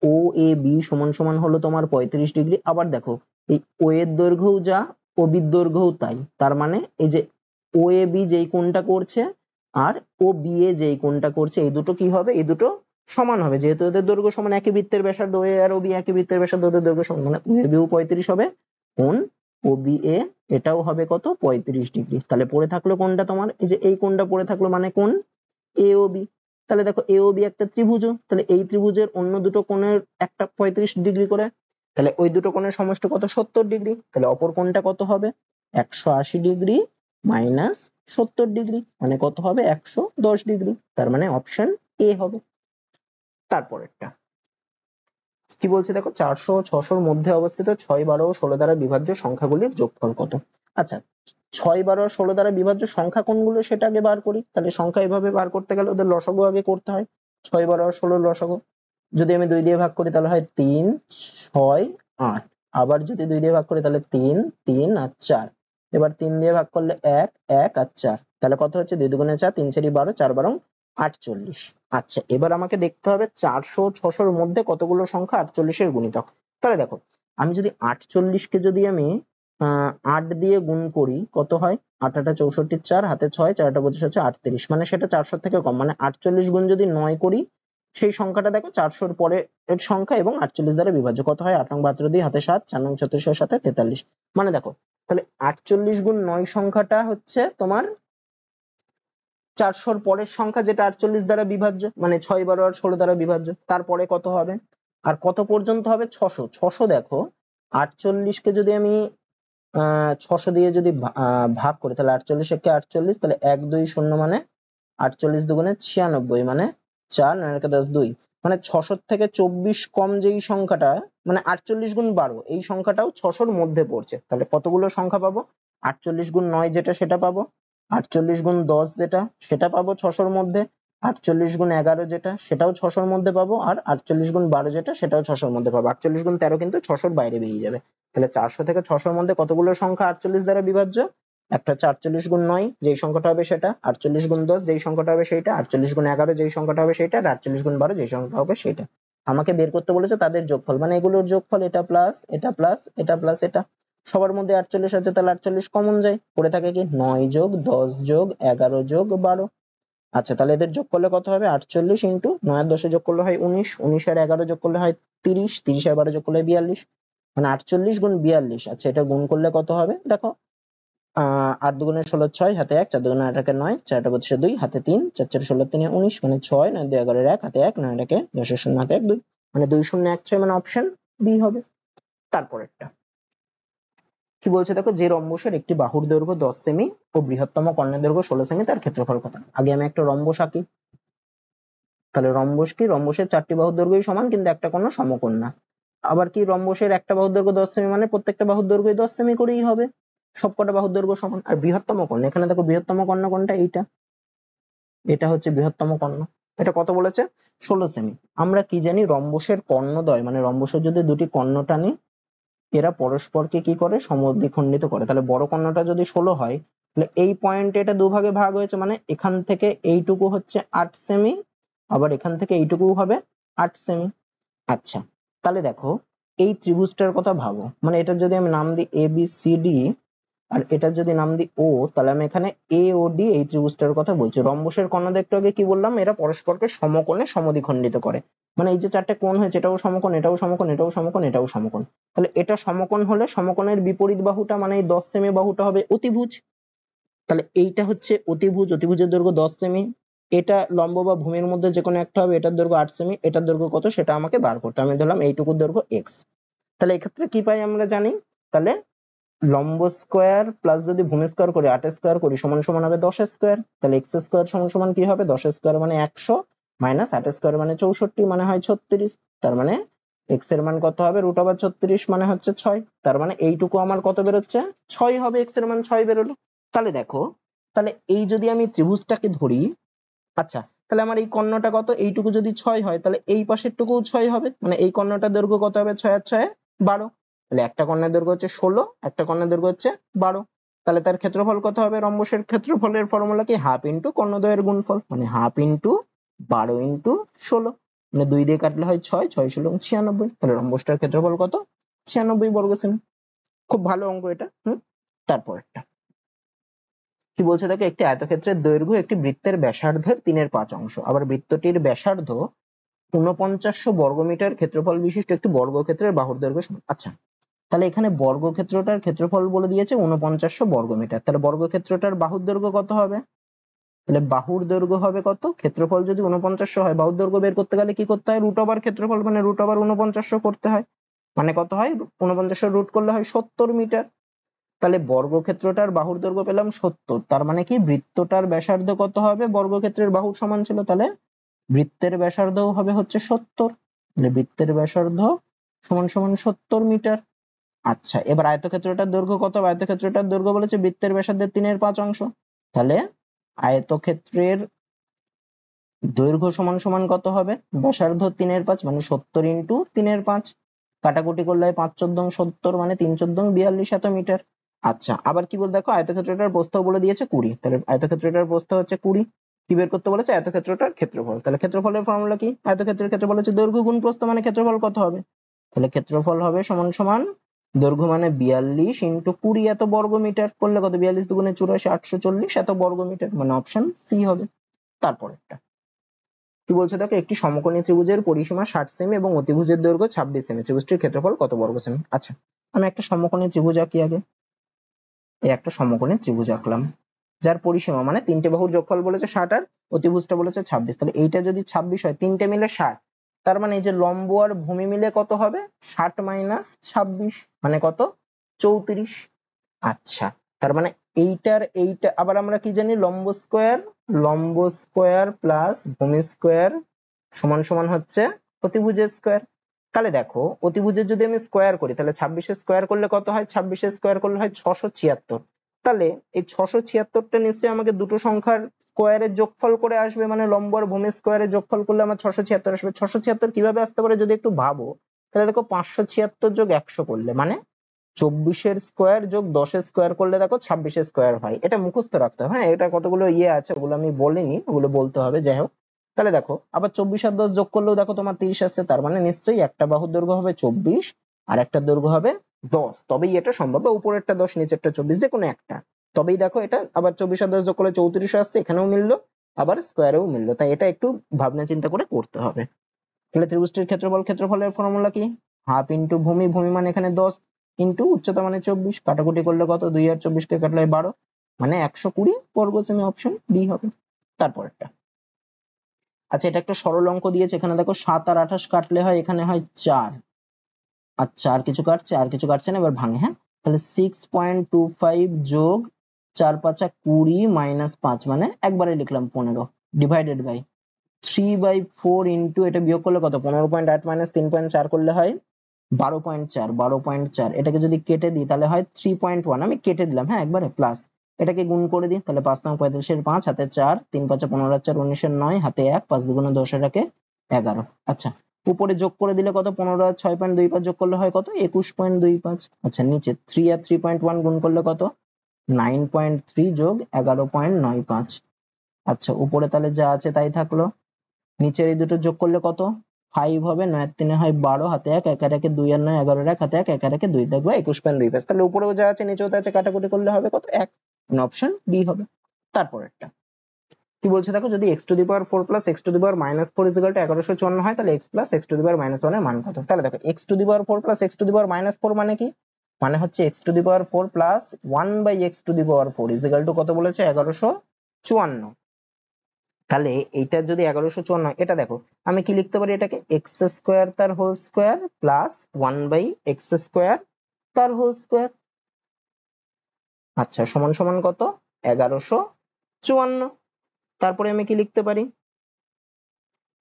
ও এ বি সমান সমান হলো তোমার 35 ডিগ্রি। আবার দেখো এই ও এর দৈর্ঘ্যও যা ও বির দৈর্ঘ্যও তাই, তার মানে এই যে ও এ বি যেই কোণটা করছে আর ও বি এ যেই কোণটা করছে এই দুটো কি হবে, এই দুটো সমান হবে, যেহেতু এদের দৈর্ঘ্য সমান, একই বৃত্তের ব্যাসার্ধ ও এ আর ও বি একই বৃত্তের ব্যাসার্ধ, ওদের দৈর্ঘ্য সমান, মানে ও এ বিও 35 হবে, কোণ ও বি এ এটাও হবে কত 35 ডিগ্রি। তাহলে পড়ে থাকলো কোনটা তোমার, এই যে এই কোণটা পড়ে থাকলো, মানে কোণ এ ও বি। তাহলে দেখো এ ও বি একটা ত্রিভুজ, তাহলে এই ত্রিভুজের অন্য দুটো কোণের একটা 35 ডিগ্রি করে, তাহলে ওই দুটো কোণের সমষ্টি কত 70 ডিগ্রি, তাহলে অপর কোণটা কত হবে 180 ডিগ্রি মাইনাস 70 ডিগ্রি, মানে কত হবে 110 ডিগ্রি, তার মানে অপশন এ হবে। তারপরেরটা কি বলছে দেখো, 400 ও 600 মধ্যে অবস্থিত 6, 12 ও 16 দ্বারা বিভাজ্য সংখ্যাগুলির যোগফল কত। আচ্ছা 6, 12 আর 16 দ্বারা বিভাজ্য সংখ্যা কোনগুলো সেটা আগে বার করি, তাহলে সংখ্যা এভাবে বার করতে গেলে ওদের লসাগু আগে করতে হয়, 6, 12 আর 16 লসাগু, যদি আমি 2 দিয়ে ভাগ করি তাহলে হয় 3, 6, 8, আবার যদি 2 দিয়ে ভাগ করি তাহলে 3, 3 আর 4, এবার 3 দিয়ে ভাগ করলে 1, 1 আর 4, তাহলে কত হচ্ছে 2 দুগুণে 4, 3 4 12, 4 12 48। আচ্ছা এবার আমাকে দেখতে হবে 400 600 এর মধ্যে কতগুলো সংখ্যা 48 এর গুণিতক। তাহলে দেখো আমি যদি 48 কে যদি আমি 8 দিয়ে গুণ করি কত হয়, 8 8 64, 4 হাতে 6, 4 8 25 হচ্ছে 38, মানে সেটা 400 থেকে কম, মানে 48 গুণ যদি 9 করি সেই সংখ্যাটা দেখো 400 এর পরে এর সংখ্যা এবং 48 দ্বারা বিভাজ্য, কত হয় 8 নং 72 দিয়ে হাতে 7, 4 নং 36 এর সাথে 43, মানে দেখো তাহলে 48 গুণ 9 সংখ্যাটা হচ্ছে তোমার 400 পরের সংখ্যা, যেটা 48 দ্বারা বিভাজ্য, মানে 6, 12 আর 16 দ্বারা বিভাজ্য, তারপরে কত হবে আর কত পর্যন্ত হবে 600, 600 দেখো 48 কে যদি আমি 600 দিয়ে যদি ভাগ করি তাহলে 48 একে 48, তাহলে 1 2 0 মানে 48 দুগুণে 96, মানে 4 9 10 2, মানে 600 থেকে 24 কম যেই সংখ্যাটা, মানে 48 গুণ 12 এই সংখ্যাটাও 600 এর মধ্যে পড়ছে, তাহলে কতগুলো সংখ্যা পাবো 48 গুণ 9 যেটা সেটা পাবো, 48 গুণ 10 যেটা সেটা পাবো 600 এর মধ্যে, 48 গুণ 11 যেটা সেটাও 600 এর মধ্যে পাবো, আর 48 গুণ 12 যেটা সেটাও 600 এর মধ্যে পাবো, 48 গুণ 13 কিন্তু 600 এর বাইরে বেরিয়ে যাবে, তাহলে 400 থেকে 600 এর মধ্যে কতগুলো সংখ্যা 48 দ্বারা বিভাজ্য, একটা 48 গুণ 9 যেই সংখ্যাটা হবে সেটা, 48 গুণ 10 যেই সংখ্যাটা হবে সেইটা, 48 গুণ 11 যেই সংখ্যাটা হবে সেইটা, আর 48 গুণ 12 যেই সংখ্যাটা হবে সেইটা। আমাকে বের করতে বলেছে তাদের যোগফল, মানে এগুলোর যোগফল এটা প্লাস এটা প্লাস এটা প্লাস এটা, সবার মধ্যে 48 আছে তাহলে 48 কমন যায়, পড়ে থাকে কি 9 যোগ 10 যোগ 11 যোগ 12। আচ্ছা তাহলে এদের যোগ করলে কত হবে 48 ইন্টু 9 আর 10 যোগ করলে হয় 19, 19 আর 11 যোগ করলে হয় 30, 30 আর 12 যোগ করলে 42, মানে 48 গুণ 42। আচ্ছা এটা গুণ করলে কত হবে দেখো, 8 দুগুণে 16, 6 হাতে 1, 4 দুগুণে 8 একে 9, 4 8 32 2 হাতে 3, 4 4 16 3 19, মানে 6 9 2 11 1 হাতে 1, 9 একে 10 0 হাতে 1 2, মানে 2 0 1 6, মানে অপশন বি হবে। তারপরেরটা কি বলছে দেখো, যে রম্বসের একটি বাহুর দৈর্ঘ্য 10 সেমি ও বৃহত্তম কর্ণের দৈর্ঘ্য 16 সেমি, তার ক্ষেত্রফল কত। আগে আমি একটা রম্বস আঁকি, তাহলে রম্বস কি, রম্বসের 4টি বাহুর দৈর্ঘ্যই সমান কিন্তু একটা কোণ সমকোণ না। আবার কি, রম্বসের একটা বাহুর দৈর্ঘ্য 10 সেমি মানে প্রত্যেকটা বাহুর দৈর্ঘ্য 10 সেমি করেই হবে, সবকটা বাহুর দৈর্ঘ্য সমান। আর বৃহত্তম কর্ণ, এখানে দেখো বৃহত্তম কর্ণ কোনটা, এইটা, এটা হচ্ছে বৃহত্তম কর্ণ, এটা কত বলেছে 16 সেমি। আমরা কি জানি রম্বসের কর্ণদ্বয়, মানে রম্বসের যদি দুটি কর্ণ টানি এরা পরস্পরকে কি করে সমদ্বিখণ্ডিত করে, তাহলে বড় কর্ণটা যদি 16 হয় তাহলে এই পয়েন্টে এটা দুভাগে ভাগ হয়েছে, মানে এখান থেকে এইটুকু হচ্ছে 8 সেমি, আবার এখান থেকে এইটুকু হবে 8 সেমি। আচ্ছা তাহলে দেখো এই ত্রিভুজটার কথা ভাবো, মানে এটা যদি আমি নাম দিই এ বি সি ডি আর এটা যদি নাম দিই ও, তাহলে আমি এখানে এ ও ডি এই ত্রিভুজটার কথা বলছি। রম্বসের কর্ণ দেখতে আগে কি বললাম, এরা পরস্পরকে সমকোণে সমদ্বিখণ্ডিত করে, মানে এই যে 4টে কোণ হয়েছে এটাও সমকোণ এটাও সমকোণ এটাও সমকোণ এটাও সমকোণ, তাহলে এটা সমকোণ হলে সমকোণের বিপরীত বাহুটা মানে এই 10 সেমি বাহুটা হবে অতিভুজ, তাহলে এইটা হচ্ছে অতিভুজ, অতিভুজের দৈর্ঘ্য 10 সেমি, এটা লম্ব বা ভূমির মধ্যে যে কোনো একটা হবে, এটার দৈর্ঘ্য 8 সেমি, এটার দৈর্ঘ্য কত সেটা আমাকে বার করতে, আমি ধরলাম এইটুকুর দৈর্ঘ্য x। তাহলে এক্ষেত্রে কি পাই আমরা জানি, তাহলে লম্ব স্কয়ার প্লাস যদি ভূমি স্কয়ার করি 8 স্কয়ার করি সমান সমান হবে 10 স্কয়ার, তাহলে x স্কয়ার সমান সমান কি হবে 10 স্কয়ার মানে 100 মাইনাস 8 স্কয়ার মানে 64 মানে হয় 36, তার মানে x এর মান কত হবে √36 মানে হচ্ছে 6, তার মানে এইটুকু আমার কত বেরোচ্ছে 6 হবে, x এর মান 6 বেরোলো। তাহলে দেখো, তাহলে এই যদি আমি ত্রিভুজটাকে ধরি আচ্ছা, তাহলে আমার এই কর্ণটা কত, এইটুকু যদি 6 হয় তাহলে এই পাশের টুকুও 6 হবে, মানে এই কর্ণটার দৈর্ঘ্য কত হবে, 6 আর 6 12, তাহলে একটা কর্ণের দৈর্ঘ্য হচ্ছে 16, একটা কর্ণের দৈর্ঘ্য হচ্ছে 12, তাহলে তার ক্ষেত্রফল কত হবে, রম্বসের ক্ষেত্রফলের ফর্মুলা কি হাফ ইন্টু কর্ণদ্বয়ের গুণফল, মানে হাফ ইন্টু 12 ইন্টু 16, মানে 2 দিয়ে কাটলে হয় 6, 6 16 96, তাহলে রম্বসটার ক্ষেত্রফল কত, 96 বর্গ সেমি। খুব ভালো অঙ্ক এটা। তারপরটা কি বলছে দেখো, একটি আয়তক্ষেত্রের দৈর্ঘ্য একটি বৃত্তের ব্যাসার্ধের 3/5 অংশ, আবার বৃত্তটির ব্যাসার্ধ 4900 বর্গমিটার ক্ষেত্রফল বিশিষ্ট একটি বর্গক্ষেত্রের বাহুর দৈর্ঘ্য সমান। আচ্ছা, তাহলে এখানে বর্গক্ষেত্রটার ক্ষেত্রফল বলে দিয়েছে 4900 বর্গমিটার, তাহলে বর্গক্ষেত্রটার বাহুর দৈর্ঘ্য কত হবে, তাহলে বাহুর দৈর্ঘ্য হবে কত, ক্ষেত্রফল যদি 4900 হয়, বাহুর দৈর্ঘ্য বের করতে গেলে কি করতে হয়, রুট ওভার ক্ষেত্রফল মানে রুট ওভার 4900 করতে হয়, মানে কত হয়, 4900 রুট করলে হয় 70 মিটার। তাহলে বর্গক্ষেত্রটার বাহুর দৈর্ঘ্য পেলাম 70, তার মানে কি বৃত্তটার ব্যাসার্ধ কত হবে, বর্গক্ষেত্রের বাহুর সমান ছিল, তাহলে বৃত্তের ব্যাসার্ধ হবে হচ্ছে 70, মানে বৃত্তের ব্যাসার্ধ সমান সমান 70 মিটার। আচ্ছা, এবার আয়তক্ষেত্রটার দৈর্ঘ্য কত, আয়তক্ষেত্রটার দৈর্ঘ্য বলেছে বৃত্তের ব্যাসার্ধের 3/5 অংশ, তাহলে আয়তক্ষেত্রের দৈর্ঘ্য সমান সমান কত হবে, ব্যাসার্ধ 3/5 মানে 70 ইন্টু 3/5, কাটাকুটি করলে হয় 5 14 70, মানে 3 14 42 এত মিটার। আচ্ছা, আবার কি বল দেখো, আয়তক্ষেত্রটার প্রস্থ বলে দিয়েছে 20, তাহলে আয়তক্ষেত্রটার প্রস্থ হচ্ছে 20, কি বের করতে বলেছে, আয়তক্ষেত্রটার ক্ষেত্রফল, তাহলে ক্ষেত্রফলের ফর্মুলা কি, আয়তক্ষেত্রের ক্ষেত্রফল হচ্ছে দৈর্ঘ্য গুণ প্রস্থ, মানে ক্ষেত্রফল কত হবে, তাহলে ক্ষেত্রফল হবে সমান সমান দৈর্ঘ্য মানে 42 ইন্টু 20 এত বর্গ মিটার, করলে কত, 42 দুগুণে 84 840 এত বর্গ মিটার, মানে অপশন সি হবে। তারপরেরটা কি বলছে দেখো, একটি সমকোণী ত্রিভুজের পরিসীমা 60 সেমি এবং অতিভুজের দৈর্ঘ্য 26 সেমি, ত্রিভুজটির ক্ষেত্রফল কত বর্গ সেমি। আচ্ছা, আমি একটা সমকোণী ত্রিভুজ আঁকি আগে, এই একটা সমকোণী ত্রিভুজ আঁকলাম, যার পরিসীমা মানে তিনটে বাহুর যোগফল বলেছে 60 আর অতিভুজটা বলেছে 26, তাহলে এইটা যদি 26 হয়, তিনটে মিলে 60, তার মানে এই যে লম্ব আর ভূমি মিলে কত হবে, 60 মাইনাস 26 মানে কত, 34। আচ্ছা, তার মানে এইটা আবার আমরা কি জানি, লম্ব স্কোয়ার প্লাস ভূমি স্কোয়ার সমান সমান হচ্ছে অতিভুজের স্কোয়ার। তাহলে দেখো, অতিভুজের যদি আমি স্কোয়ার করি, তাহলে 26 স্কোয়ার করলে কত হয়, 26 স্কোয়ার করলে হয় 676, তাহলে এই 676টা নিশ্চয়ই আমাকে দুটো সংখ্যার স্কোয়ারের যোগফল করে আসবে, মানে লম্ব আর ভূমি স্কোয়ারের যোগফল করলে আমার 676 আসবে। 676 কিভাবে আসতে পারে যদি একটু ভাবো, তাহলে দেখো 576 যোগ 100 করলে মানে 24 স্কোয়ার যোগ 10 স্কোয়ার করলে দেখো 26 স্কোয়ার হয়, এটা মুখস্থ রাখতে হবে। হ্যাঁ, এটা কতগুলো আছে, ওগুলো আমি বলিনি, ওগুলো বলতে হবে, যাই হোক। তাহলে দেখো, আবার 24 আর 10 যোগ করলেও দেখো তোমার 30 আসছে, তার মানে নিশ্চয়ই একটা বাহুর দৈর্ঘ্য হবে 24 আর একটা দৈর্ঘ্য হবে 10, তবেই এটা সম্ভব, বা উপরেরটা 10 নিচেরটা 24 যে কোনো একটা, তবেই দেখো এটা আবার 24 আর 10 যোগ করলে 34 আসছে, এখানেও মিললো, আবার স্কোয়ারেও মিললো, তাই এটা একটু ভাবনা চিন্তা করে করতে হবে। তাহলে ত্রিভুজটির ক্ষেত্রফলের ফর্মুলা কি, হাফ ইন্টু ভূমি মানে এখানে 10 ইন্টু উচ্চতা মানে 24, কাটাকুটি করলে কত, 2 আর 24 কে কাটলে 12, মানে 120 বর্গ সেমি, অপশন ডি হবে। তারপরেরটা, আচ্ছা, এটা একটা সরল অঙ্ক দিয়েছে, এখানে দেখো 7 আর 28 কাটলে হয়, এখানে হয় 4, আচ্ছা আর কিছু কাটছে না, এবার ভাঙে। হ্যাঁ, তাহলে 6.25 যোগ 4 5 20 মাইনাস 5 মানে একবারে লিখলাম 15, ডিভাইডেড বাই 3/4 ইন্টু এটা বিয়োগ করলে কত, 15.8 মাইনাস 3.4 করলে হয় 12.4, এটাকে যদি কেটে দিই তাহলে হয় 3.1, আমি কেটে দিলাম, হ্যাঁ একবারে, প্লাস এটাকে গুণ করে দিই, তাহলে 5 9 35 এর 5 হাতে 4 3 5 15 আর 4 19 এর 9 হাতে 1 5 দুগুণে 10 এর একে 11। আচ্ছা, উপরে যোগ করে দিলে কত, 15 আর 6.25 যোগ করলে হয় কত, 21.25। আচ্ছা, নিচে 3 আর 3.1 গুণ করলে কত, 9.3 যোগ 11.95। আচ্ছা, উপরে তাহলে যা আছে তাই থাকলো, নিচের এই দুটো যোগ করলে কত, 5 হবে, 9 আর 3 হয় 12 হাতে 1 1 আর 1 2 আর 9 11 1 হাতে 1 1 আর 1 2, দেখবে 21.25, তাহলে উপরেও যা আছে নিচেও তা আছে, কাটাকুটি করলে হবে কত, 1, অপশন ডি হবে। তারপরেরটা কি বলছে দেখো, যদি x to the power 4 plus x to the power minus 4 equal to 1154 হয়, তাহলে x plus x to the power minus 1 এর মান কত। তাহলে দেখো, x to the power 4 plus x to the power minus 4 মানে কি, মানে হচ্ছে x to the power 4 plus 1 by x to the power 4 equal to কত বলেছে, 1154। তাহলে এইটা যদি 1154 হয়, এটা দেখো আমি কি লিখতে পারি, এটাকে এক্স স্কোয়ার তার whole square plus 1/x square তার হোল স্কোয়ার, আচ্ছা সমান সমান কত, 1154। তারপরে আমি কি লিখতে পারি,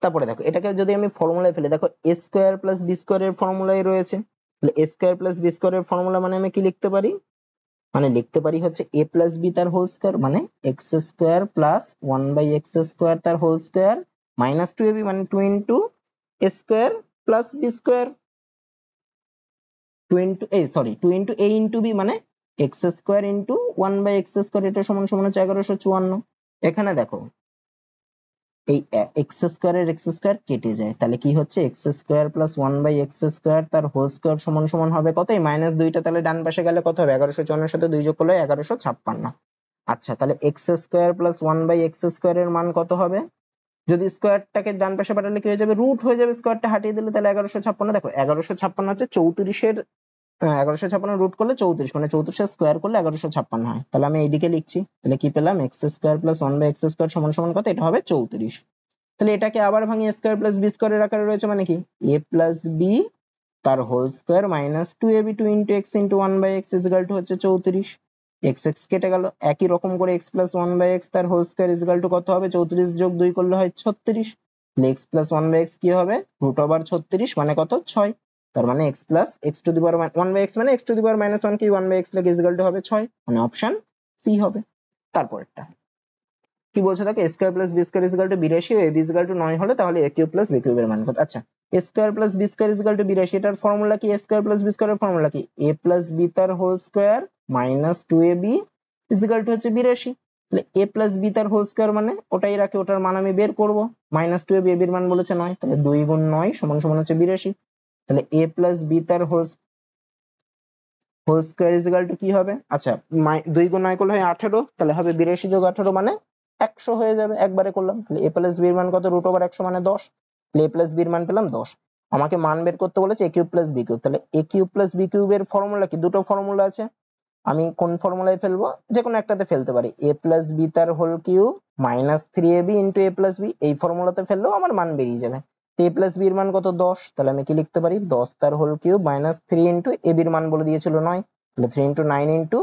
তারপরে দেখো এটাকে যদি আমি ফর্মুলায় ফেলি, দেখো এ স্কোয়ার প্লাস বি স্কোয়ার এর ফর্মুলায় রয়েছে, তাহলে এ স্কোয়ার প্লাস বি স্কোয়ার এর ফর্মুলা মানে আমি কি লিখতে পারি, মানে লিখতে পারি হচ্ছে a প্লাস বি তার হোল স্কয়ার মানে x square plus 1/x square তার হোল স্কয়ার মাইনাস 2ab মানে 2 into a square plus b square 2 into a sorry 2 into a into b মানে x square into 1/x square এটা সমান সমান হচ্ছে 1154। এখানে দেখো এই এক্স স্কয়ার এর এক্স স্কয়ার কেটে যায়, তাহলে কি হচ্ছে x square plus 1/x square তার হোল স্কয়ার সমান সমান হবে কত, এই মাইনাস 2টা তাহলে ডান পাশে গেলে কত হবে, 1154 এর সাথে 2 যোগ করলে 1156। আচ্ছা তাহলে x square plus 1/x square এর মান কত হবে, যদি স্কয়ারটাকে ডান পাশে পাঠালে কি হয়ে যাবে, রুট হয়ে যাবে, স্কয়ারটা হাটিয়ে দিলে তাহলে 1156। দেখো 1156 হচ্ছে 34 এর 1156 রুট করলে 34 মানে 34 এর স্কয়ার করলে 1156 হয়। তাহলে আমি এইদিকে লিখছি, তাহলে কি পেলাম x square plus 1/x square সমান সমান কত, এটা হবে 34। তাহলে এটাকে আবার ভাঙি a স্কয়ার প্লাস b স্কয়ারের আকারে রয়েছে মানে কি a প্লাস b তার whole square minus 2ab 2 into x into 1/x is equal to হচ্ছে 34। x x কেটে গেল, একই রকম করে x প্লাস 1/x তার whole square is equal to কত হবে, 34 যোগ 2 করলে হয় 36। তাহলে x প্লাস 1/x কি হবে, রুট ওভার 36 মানে কত 6। তার মানে x plus x to the power 1/x মানে x টু দি পাওয়ার -1 কি 1/x লিখে ইজ ইকুয়াল টু হবে 6, মানে অপশন সি হবে। তারপরেরটা কি বলছে দেখো a square plus b square is equal to 82 ও a b is equal to 9 হলে তাহলে a কিউব প্লাস b কিউবের মান কত। আচ্ছা a square plus b square is equal to 82 এটার ফর্মুলা কি, a স্কয়ার প্লাস b স্কয়ারের ফর্মুলা কি a প্লাস b তার whole square minus 2ab is equal to হচ্ছে 82। তাহলে a প্লাস b তার হোল স্কয়ার মানে ওটাই রাখি, ওটার মান আমি বের করব, মাইনাস 2ab এর মান বলেছে 9, তাহলে 2 গুণ 9 সমান সমান হচ্ছে 82। তাহলে a প্লাস b তার whole square is equal to কি হবে, আচ্ছা 2 গুণ 9 করলে হয় 18, তাহলে হবে 82 যোগ 18 মানে 100 হয়ে যাবে, একবারে করলাম। তাহলে a প্লাস b এর মান কত, রুট ওভার 100 মানে 10। তাহলে a প্লাস b এর মান পেলাম 10। আমাকে মান বের করতে বলেছে a cube plus b cube, তাহলে a কিউব প্লাস b কিউবের ফর্মুলা কি, দুটো ফর্মুলা আছে, আমি কোন ফর্মুলায় ফেলবো, যে কোনো একটাতে ফেলতে পারি, a প্লাস b তার whole cube minus 3ab into a plus b, এই ফর্মুলাতে ফেললেও আমার মান বেরিয়ে যাবে। a প্লাস b এর মান কত 10, তাহলে আমি কি লিখতে পারি 10 তার whole cube minus 3 into ab এর মান বলে দিয়েছিল 9, তাহলে 3 into 9 into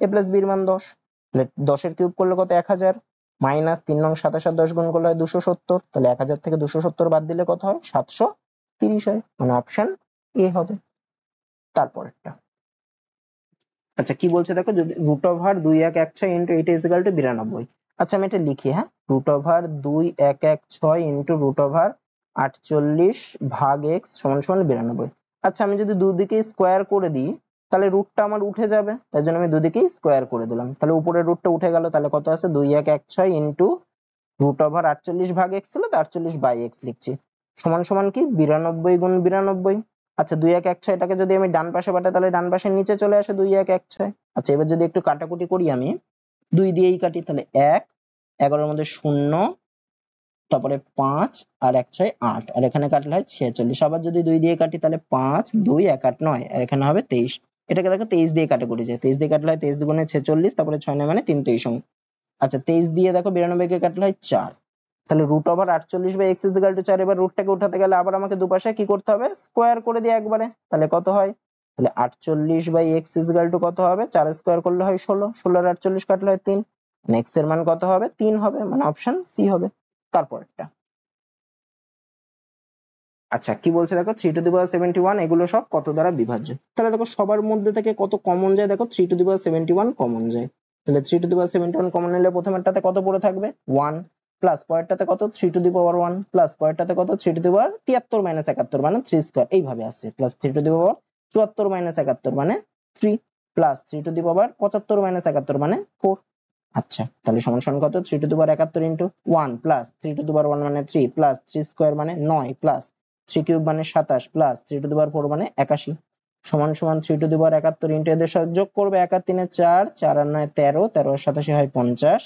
a plus b এর মান 10, তাহলে 10 এর কিউব করলে কত 1000 মাইনাস 3 নং 27 10 গুণ করলে হয় 270, তাহলে 1000 থেকে 270 বাদ দিলে কত হয় 730 হয়, মানে অপশন এ হবে। তারপরেরটা আচ্ছা কি বলছে দেখো, যদি root over 2116 into 8 is equal to 92। আচ্ছা আমি এটা লিখি, হ্যাঁ root over 2116 into root over 48 ভাগ x সমান সমান 92। আচ্ছা আমি যদি দুদিকে স্কোয়ার করে দিই তাহলে রুটটা আমার উঠে যাবে, তাই জন্য আমি দুদিকেই স্কোয়ার করে দিলাম, তাহলে উপরের রুটটা উঠে গেল, তাহলে কত আছে 2116 ইনটু রুট ওভার 48 ভাগ x ছিল তো 48 বাই x লিখছি সমান সমান কি 92 গুণ 92। আচ্ছা 2116 এটাকে যদি আমি ডান পাশে পাঠাই তাহলে ডান পাশের নিচে চলে আসে 2116। আচ্ছা এবার যদি একটু কাটাকুটি করি আমি 2 দিয়েই কাটি, তাহলে 1 11 এর মধ্যে 0 তারপরে 5 আর 1 6 8 আর এখানে কাটলে হয় 46। আবার যদি 2 দিয়ে কাটি তাহলে 5 2 1 8 9 আর এখানে হবে 23। এটাকে দেখো 23 দিয়ে কাটাকুটি যায়, 23 দিয়ে কাটলে হয় 23 দুগুণে 46 তারপরে 6 9 মানে 3 23। আচ্ছা 23 দিয়ে দেখো 92 কে কাটলে হয় 4, তাহলে root over 48 by x is equal to 4। এবার রুটটাকে উঠাতে গেলে আবার আমাকে দুপাশে কি করতে হবে, স্কোয়ার করে দিয়ে একবারে, তাহলে কত হয়, তাহলে 48 by x is equal to কত হবে, 4 স্কোয়ার করলে হয় 16, 16 আর 48 কাটলে হয় 3, মানে x এর মান কত হবে 3 হবে, মানে অপশন সি হবে। তারপরটা আচ্ছা কি বলছে দেখো 3 টু দি পাওয়ার 71 এগুলো সব কত দ্বারা বিভাজ্য, তাহলে দেখো সবার মধ্যে থেকে কত কমন যায়, দেখো 3 টু দি পাওয়ার 71 কমন যায়, তাহলে 3 টু দি পাওয়ার 71 কমন নিলে প্রথমেরটাতে কত পড়ে থাকবে 1 প্লাস পরেরটাতে কত 3 টু দি পাওয়ার 1 প্লাস পরেরটাতে কত 3 টু দি পাওয়ার 73 মাইনাস 71 মানে 3 স্কয়ার, এইভাবে আসছে, plus 3 to the power 74 minus 71 মানে 3 plus 3 to the power 75 minus 71 মানে 4। আচ্ছা তাহলে সমান সমান কত 3 to the power 71 into 1 plus 3 to the power 1 মানে 3 প্লাস 3 স্কয়ার মানে 9 প্লাস 3 কিউব মানে 27 প্লাস 3 টু দি পাওয়ার 4 মানে 81 সমান সমান 3 টু দি পাওয়ার 71 ইনটু এদের সাথে যোগ করবে 1 আর 3 এ 4 4 আর 9 13 13 আর 87 হয় 50,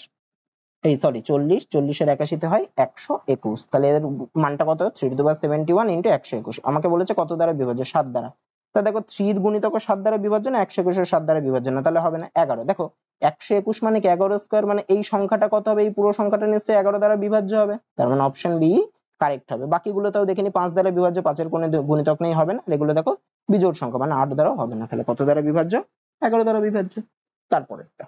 এই সরি 40 40 এর 81 তে হয় 121। তাহলে এর মানটা কত 3 টু দি পাওয়ার 71 ইনটু 121। আমাকে বলেছে কত দ্বারা বিভাজ্য, 7 দ্বারা। তা দেখো 3 এর গুণিতক 7 দ্বারা বিভাজ্য না 121 এর 7 দ্বারা বিভাজ্য না, তাহলে হবে না 11। দেখো 121 মানে কি 11 স্কয়ার, মানে এই সংখ্যাটা কত হবে, এই পুরো সংখ্যাটা নিশ্চয়ই 11 দ্বারা বিভাজ্য হবে, তার মানে অপশন বি কারেক্ট হবে। বাকিগুলোতেও দেখিনি 5 দ্বারা বিভাজ্য, 5 এর কোনো গুণিতক নেই, হবে না। আর এগুলো দেখো বিজোড় সংখ্যা মানে 8 দ্বারাও হবে না, তাহলে কত দ্বারা বিভাজ্য 11 দ্বারা বিভাজ্য। তারপরেরটা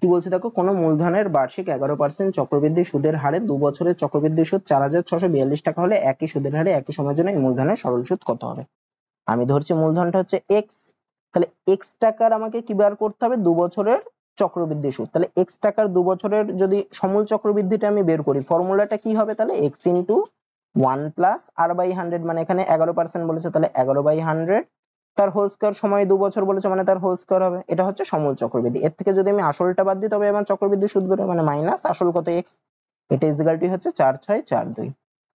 কি বলছে দেখো, কোন মূলধনের বার্ষিক 11% চক্রবৃদ্ধি সুদের হারে 2 বছরের চক্রবৃদ্ধি সুদ 4642 টাকা হলে একই সুদের হারে একই সময়ের জন্য এই মূলধনের সরল সুদ কত হবে। আমি ধরছি মূলধনটা হচ্ছে x, তাহলে এক্স টাকার আমাকে কি বার করতে হবে 2 বছরের চক্রবৃদ্ধি সুদ। তাহলে এক্স টাকার 2 বছরের যদি সমূল চক্রবৃদ্ধিটা আমি বের করি, ফর্মুলাটা কি হবে তাহলে x into 1 plus R by 100, মানে এখানে 11% বলেছে তাহলে 11/100, তার হোল স্কয়ার সময় 2 বছর বলেছে মানে তার হোল স্কয়ার হবে। এটা হচ্ছে সমূল চক্রবৃদ্ধি। এর থেকে যদি আমি আসলটা বাদ দিই তবে আমার চক্রবৃদ্ধি সুদ বেরোবে, মানে মাইনাস আসল কত এক্স, এটা ইকুয়াল টু হচ্ছে 4642।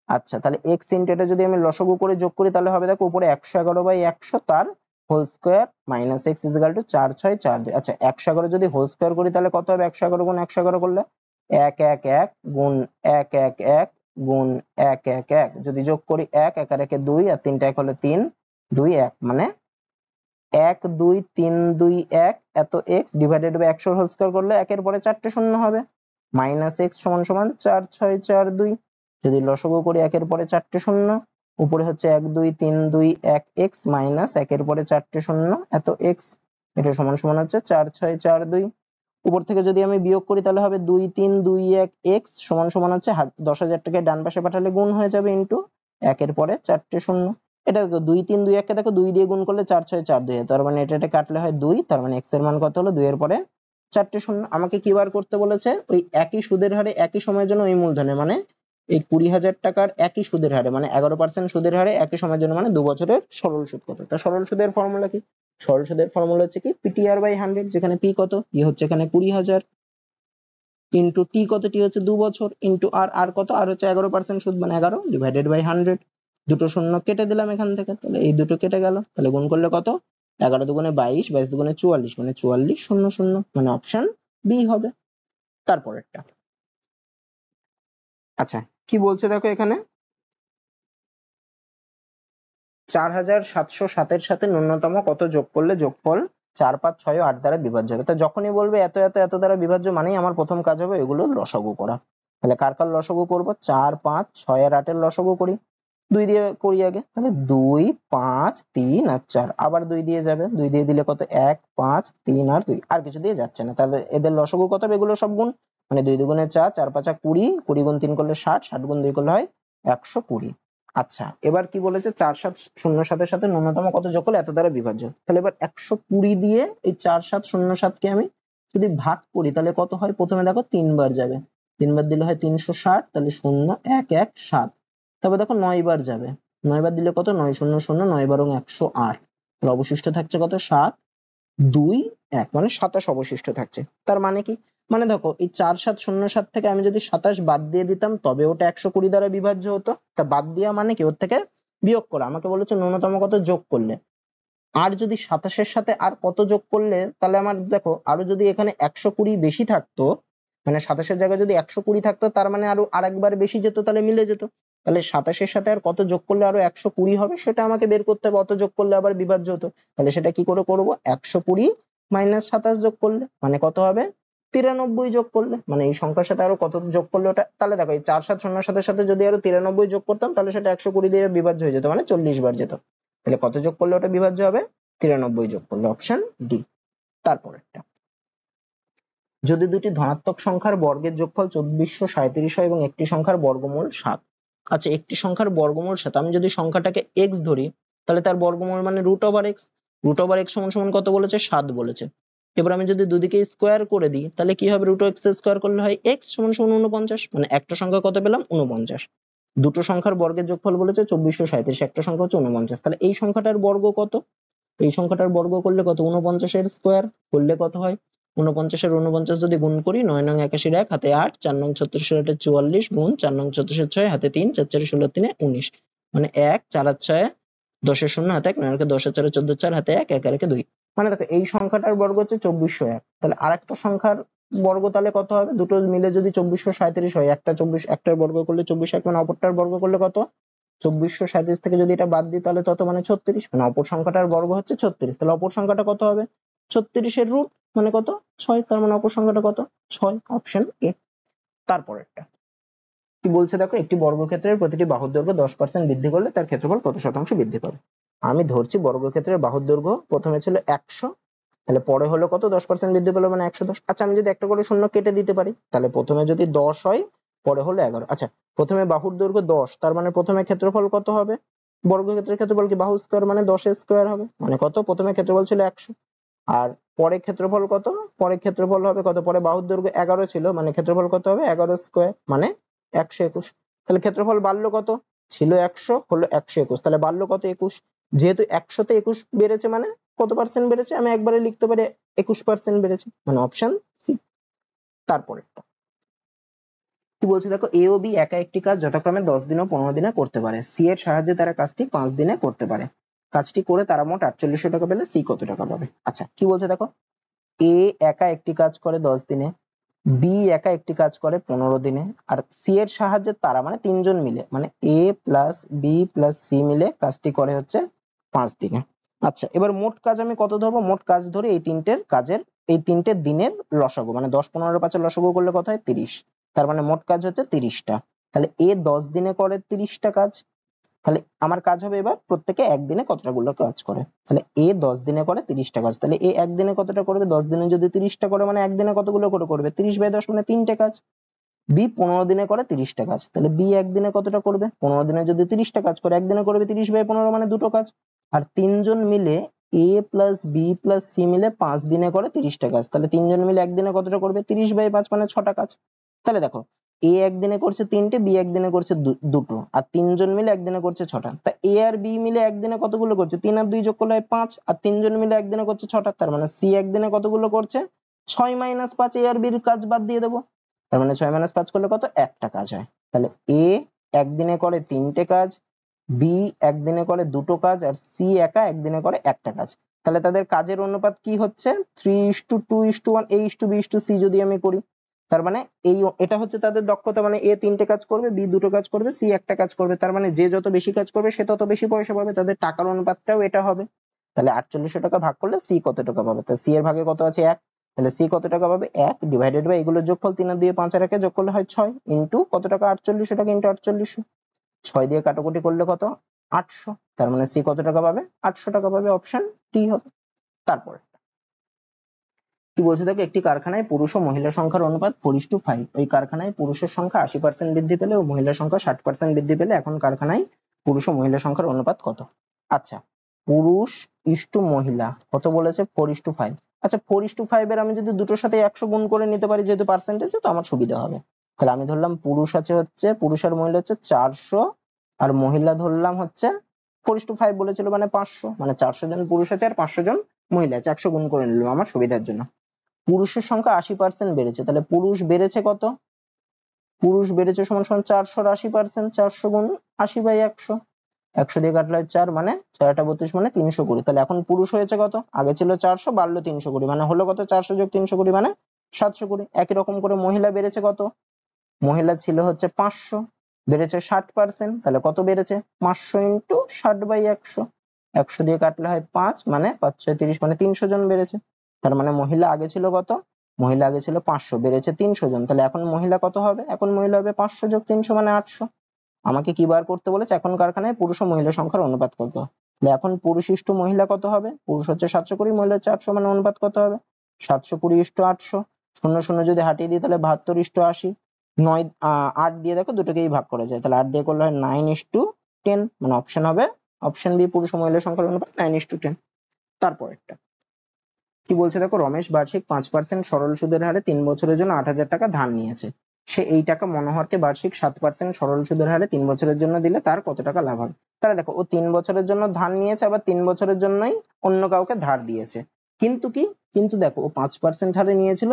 আচ্ছা তাহলে এক্স ইনটু এটা যদি আমি লসাগু করে যোগ করি তাহলে হবে দেখো উপরে 111/100 তার whole square minus x equal to 4642। আচ্ছা 111 যদি হোল স্কয়ার করি তাহলে কত হবে, 111 গুণ 111 করলে 111 গুণ 111 গুণ 111, যদি যোগ করি 1 1 আর 1 2 আর 3 1 হলো 3 2 1, মানে 1 2 3 2 1 এত x divided by 100 whole square করলে 1 এর পরে 4টে শূন্য হবে, মাইনাস x সমান সমান 4642। যদি লসাগু করি 1 এর পরে 4টে শূন্য, উপরে হচ্ছে 1 2 3 2 1 x মাইনাস 1 এর পরে 4টে শূন্য এত x, এটা সমান সমান হচ্ছে 4642। উপর থেকে যদি আমি বিয়োগ করি তাহলে হবে 2 3 2 1 x সমান সমান হচ্ছে 10,000 টাকা ডান পাশে পাঠালে গুণ হয়ে যাবে ইনটু 1 এর পরে 4টে শূন্য। এটা 2 3 2 1 কে দেখো 2 দিয়ে গুণ করলে 4 6 4 2, তার মানে এটা কাটলে হয় 2, তার মানে x এর মান কত হলো 2 এর পরে 4টে শূন্য। আমাকে কি বার করতে বলেছে, ওই একই সুদের হারে একই সময়ের জন্য ওই মূলধনে, মানে এই 20,000 টাকার একই সুদের হারে মানে 11% সুদের হারে একই সময়ের জন্য, মানে 2 বছরের সরল সুদ কত। তা সরল সুদের ফর্মুলা কি, সরল সুদের ফর্মুলা হচ্ছে কি পিটিআর বাই 100, যেখানে পি কত, পি হচ্ছে এখানে 20,000 ইন্টু টি কত, টি হচ্ছে 2 বছর ইন্টু আর, আর কত, আর হচ্ছে 11% সুদ মানে 11 ডিভাইডেড বাই 100। দুটো শূন্য কেটে দিলাম এখান থেকে, তাহলে এই দুটো কেটে গেল, তাহলে গুণ করলে কত, 11 দুগুণে 22, 22 দুগুণে 44, মানে 44 শূন্য শূন্য, মানে অপশন বি হবে। তারপরেরটা, আচ্ছা কি বলছে দেখো এখানে, 4707 এর সাথে ন্যূনতম কত যোগ করলে যোগফল 4 5 6 ও 8 দ্বারা বিভাজ্য হবে। তো যখনই বলবে এত এত এত দ্বারা বিভাজ্য মানেই আমার প্রথম কাজ হবে এগুলো লসাগু করা। তাহলে কার কার লসাগু করব, 4 5 6 আর 8 এর লসাগু করি। 2 দিয়ে করি আগে, তাহলে 2 5 3 আর 4, আবার 2 দিয়ে যাবে, 2 দিয়ে দিলে কত 1 5 3 আর 2, আর কিছু দিয়ে যাচ্ছে না। তাহলে এদের লসাগু কত হবে, এগুলো সব গুণ, মানে 2 দুগুণে 4, 4 5 20, 20 গুণ 3 করলে 60, 60 গুণ 2 করলে হয় 120। আচ্ছা এবার কি বলেছে, 4707 এর সাথে ন্যূনতম কত যোগ করলে এত দ্বারা বিভাজ্য। তাহলে এবার 120 দিয়ে এই 4707 কে আমি যদি ভাগ করি তাহলে কত হয়, প্রথমে দেখো 3 বার যাবে, 3 বার দিলে হয় 360, তাহলে 0 1 1 7। তবে দেখো 9 বার যাবে, 9 বার দিলে কত, 9 0 0 9 বার 108, তাহলে অবশিষ্ট থাকছে কত, 7 2 1, মানে 27 অবশিষ্ট থাকছে। তার মানে কি, মানে দেখো এই 4707 থেকে আমি যদি 27 বাদ দিয়ে দিতাম তবে ওটা 120 দ্বারা বিভাজ্য হতো। তা বাদ দেওয়া মানে কি, ওর থেকে বিয়োগ করা। আমাকে বলেছে ন্যূনতম কত যোগ করলে, আর যদি 27 এর সাথে আর কত যোগ করলে, তাহলে আমার দেখো আরো যদি এখানে 120 বেশি থাকতো, মানে 27 এর জায়গায় যদি 120 থাকতো তার মানে আরো আরেকবার বেশি যেত, তাহলে মিলে যেত। তাহলে 27 এর সাথে আর কত যোগ করলে আরো 120 হবে সেটা আমাকে বের করতে হবে, অত যোগ করলে আবার বিভাজ্য হতো। তাহলে সেটা কি করে করব, 120 মাইনাস 27 যোগ করলে মানে কত হবে, 93 যোগ করলে, মানে এই সংখ্যার সাথে আরো কত যোগ করলে ওটা, তাহলে দেখো এই 4707 সাথে যদি আরো 93 যোগ করতাম তাহলে সেটা 120 দিয়ে বিভাজ্য হয়ে যেত, মানে 40 বার যেত। তাহলে কত যোগ করলে ওটা বিভাজ্য হবে, 93 যোগ করলে, অপশন ডি। তারপরেরটা, যদি দুটি ধনাত্মক সংখ্যার বর্গের যোগফল 2437 হয় এবং একটি সংখ্যার বর্গমূল 7। আচ্ছা একটি সংখ্যার বর্গমূল 7, আমি যদি সংখ্যাটাকে x ধরি তাহলে তার বর্গমূল মানে root over x, root over x সমান সমান কত বলেছে, 7 বলেছে। এবার আমি যদি দুদিকে স্কোয়ার করে দিই তাহলে কি হবে, রুট x স্কোয়ার করলে হয় x সমান সমান 49, মানে একটা সংখ্যা কত পেলাম 49। দুটো সংখ্যার বর্গের যোগফল বলেছে 2437, একটা সংখ্যা হচ্ছে 49, তাহলে এই সংখ্যাটার বর্গ কত, এই সংখ্যাটার বর্গ করলে কত, 49 এর স্কোয়ার করলে কত হয়, 49 এর 49 যদি গুণ করি, 9 নং 81 1 হাতে 8, 4 নং 36 এর 44 গুণ 4 নং 34 6 হাতে 3, 4 4 16 3 19, মানে 1 4 আর 6 10 এর 0 হাতে 1, 9 কে 10 এর 4 14 4 হাতে 1, 1 আর 1 2, মানে দেখো এই সংখ্যাটার বর্গ হচ্ছে 2401। তাহলে আরেকটা সংখ্যার বর্গ তাহলে কত হবে, দুটো মিলে যদি 2437 হয়, একটা 24 একটার বর্গ করলে 24 মানে অপরটার বর্গ করলে কত, 2437 থেকে যদি এটা বাদ দিই তাহলে তত মানে 36, মানে অপর সংখ্যাটার বর্গ হচ্ছে 36। তাহলে অপর সংখ্যাটা কত হবে, 36 এর রুট মানে কত 6, তার মানে অপর সংখ্যাটা কত 6, অপশন এ। তারপরেরটা কি বলছে দেখো, একটি বর্গক্ষেত্রের প্রতিটি বাহুর দৈর্ঘ্য 10% বৃদ্ধি করলে তার ক্ষেত্রফল কত শতাংশ বৃদ্ধি পাবে। আমি ধরছি বর্গক্ষেত্রের বাহুর দৈর্ঘ্য প্রথমে ছিল 100, তাহলে পরে হলো কত 10% বৃদ্ধি পেলো মানে 110। আচ্ছা আমি যদি একটা করে শূন্য কেটে দিতে পারি, তাহলে প্রথমে যদি 10 হয় পরে হলো 11। আচ্ছা প্রথমে বাহুর দৈর্ঘ্য 10, তার মানে প্রথমে ক্ষেত্রফল কত হবে, বর্গক্ষেত্রের ক্ষেত্রফল কি বাহু স্কয়ার মানে 10 স্কয়ার হবে, মানে কত, প্রথমে ক্ষেত্রফল ছিল 100 আর পরে ক্ষেত্রফল কত, পরে ক্ষেত্রফল হবে কত, পরে বাহুর দৈর্ঘ্য 11 ছিল মানে ক্ষেত্রফল কত হবে 11 স্কয়ার মানে 121। তাহলে ক্ষেত্রফল বাড়লো কত, ছিল 100 হলো 121, তাহলে বাড়লো কত 21, যেহেতু 100 তে 21 বেড়েছে মানে কত পার্সেন্ট বেড়েছে, আমি একবারে লিখতে পারি 21% বেড়েছে, মানে অপশন সি। তারপরে কি বলছে দেখো, এ ও বি একা একটি কাজ যথাক্রমে 10 দিন ও 15 দিনে করতে পারে, সি এর সাহায্যে তারা কাজটি 5 দিনে করতে পারে, কাজটি করে তারা মোট 4800 টাকা পেলে সি কত টাকা পাবে। আচ্ছা কি বলছে দেখো, এ একা একটি কাজ করে 10 দিনে, বি একা একটি কাজ করে 15 দিনে, আর সি এর সাহায্যে তারা মানে তিনজন মিলে, মানে এ প্লাস বি প্লাস সি মিলে কাজটি করে হচ্ছে 5 দিনে। আচ্ছা এবার মোট কাজ আমি কত ধরবো, মোট কাজ ধরে এই তিনটে দিনের লসাগু, মানে 10 15 5 লসাগু করলে কত হয় 30, তার মানে মোট কাজ হচ্ছে 30টা। তাহলে এ 10 দিনে করে 30টা কাজ, তাহলে আমার কাজ হবে এবার প্রত্যেকে একদিনে কতটা গুলো কাজ করে, তাহলে এ 10 দিনে করে 30টা কাজ, তাহলে এ একদিনে কতটা করবে, 10 দিনে যদি 30টা করে মানে একদিনে কতগুলো করে করবে, 30/10 মানে 3টে কাজ। বি 15 দিনে করে 30টা কাজ, তাহলে বি একদিনে কতটা করবে, 15 দিনে যদি 30টা কাজ করে একদিনে করবে 30/15 মানে দুটো কাজ। আর তিনজন মিলে এ প্লাস বি প্লাস সি মিলে 5 দিনে করে 30টা কাজ, তাহলে তিনজন মিলে একদিনে কতটা করবে, 30/5 মানে 6টা কাজ। তাহলে দেখো এ একদিনে করছে 3টে, বি একদিনে করছে দুটো, আর তিনজন মিলে একদিনে করছে 6টা, তা এ আর বি মিলে একদিনে কতগুলো করছে, 3 আর 2 যোগ করলে হয় 5, আর তিনজন মিলে একদিনে করছে 6টা, তার মানে সি একদিনে কতগুলো করছে 6 - 5, এ আর বির কাজ বাদ দিয়ে দেবো, তার মানে 6 - 5 করলে কত, একটা কাজ হয়। তাহলে এ একদিনে করে 3টে কাজ, বি একদিনে করে দুটো কাজ, আর সি একা একদিনে করে একটা কাজ। তাহলে তাদের কাজের অনুপাত কি হচ্ছে 3:2:1, A:B:C যদি আমি করি, তার মানে এটা হচ্ছে তাদের দক্ষতা, মানে এ 3টে কাজ করবে, বি দুটো কাজ করবে, সি একটা কাজ করবে, তার মানে যে যত বেশি কাজ করবে সে তত বেশি পয়সা পাবে, তাদের টাকার অনুপাতটাও এটা হবে। তাহলে 4800 টাকা ভাগ করলে সি কত টাকা পাবে, তাহলে সি এর ভাগে কত আছে 1, তাহলে সি কত টাকা পাবে 1 ডিভাইডেড বাই এগুলোর যোগফল 3 আর 2 5 আর 1 যোগ করলে হয় 6 ইনটু কত টাকা 4800 টাকা ইনটু 4800, 6 দিয়ে কাটাকুটি করলে কত 800, তার মানে সি কত টাকা পাবে 800 টাকা পাবে, অপশন ডি হবে। তারপরে কি বলছে দেখো, একটি কারখানায় পুরুষ ও মহিলা সংখ্যার অনুপাত 4:5, ওই কারখানায় পুরুষের সংখ্যা 80% বৃদ্ধি পেলে ও মহিলা সংখ্যা 60% বৃদ্ধি পেলে এখন কারখানায় পুরুষ ও মহিলা সংখ্যার অনুপাত কত। আচ্ছা পুরুষ ইস্টু মহিলা কত বলেছে 4:5, আচ্ছা 4:5 এর আমি যদি দুটোর সাথে 100 গুণ করে নিতে পারি যেহেতু পার্সেন্টেজে, তো আমার সুবিধা হবে। তাহলে আমি ধরলাম পুরুষ আছে হচ্ছে, পুরুষ আর মহিলা হচ্ছে 400, আর মহিলা ধরলাম হচ্ছে 4:5 বলেছিল মানে 500, মানে 400 জন পুরুষ আছে আর 500 জন মহিলা আছে, 100 গুণ করে নিলাম আমার সুবিধার জন্য। পুরুষের সংখ্যা 80% বেড়েছে, তাহলে পুরুষ বেড়েছে কত, পুরুষ বেড়েছে সমান সমান 400 80%, 400 গুণ 80/100, 100 দিয়ে কাটলে 4 মানে 4টা 32 মানে 320, তাহলে এখন পুরুষ হয়েছে কত, আগে ছিল 400 বাড়লো 320 মানে হলো কত 400 যোগ 320 মানে 720। একই রকম করে মহিলা বেড়েছে কত, মহিলা ছিল হচ্ছে 500 বেড়েছে 60%, তাহলে কত বেড়েছে 500 ইন্টু 60/100, 100 দিয়ে কাটলে হয় 5 মানে 5 6 30 মানে 300 জন বেড়েছে, তার মানে মহিলা আগে ছিল কত, মহিলা আগে ছিল 500 বেড়েছে 300 জন, তাহলে এখন মহিলা কত হবে, এখন মহিলা হবে 500 যোগ 300 মানে 800। আমাকে কি বার করতে বলেছে, এখন কারখানায় পুরুষ ও মহিলা সংখ্যার অনুপাত কত, তাহলে এখন পুরুষ ইস্টু মহিলা কত হবে, পুরুষ হচ্ছে 720 মহিলা হচ্ছে 800, মানে অনুপাত কত হবে 720:800, 0 যদি হাটিয়ে দিই তাহলে 72:80, 8 দিয়ে দেখো দুটোকেই ভাগ করা যায়, তাহলে 8 দিয়ে করলে হয় 9:10, মানে অপশন হবে অপশন বি, পুরুষ ও মহিলা সংখ্যার অনুপাত 9:10। তারপরেরটা কি বলছে দেখো, রমেশ বার্ষিক 5% সরল সুদের হারে 3 বছরের জন্য 8000 টাকা ধার নিয়েছে, সে এই টাকা মনোহরকে বার্ষিক 7% সরল সুদের হারে 3 বছরের জন্য দিলে তার কত টাকা লাভ হবে। তাহলে দেখো ও 3 বছরের জন্য ধার নিয়েছে, আবার 3 বছরের জন্যই অন্য কাউকে ধার দিয়েছে, কিন্তু কিন্তু দেখো ও 5% হারে নিয়েছিল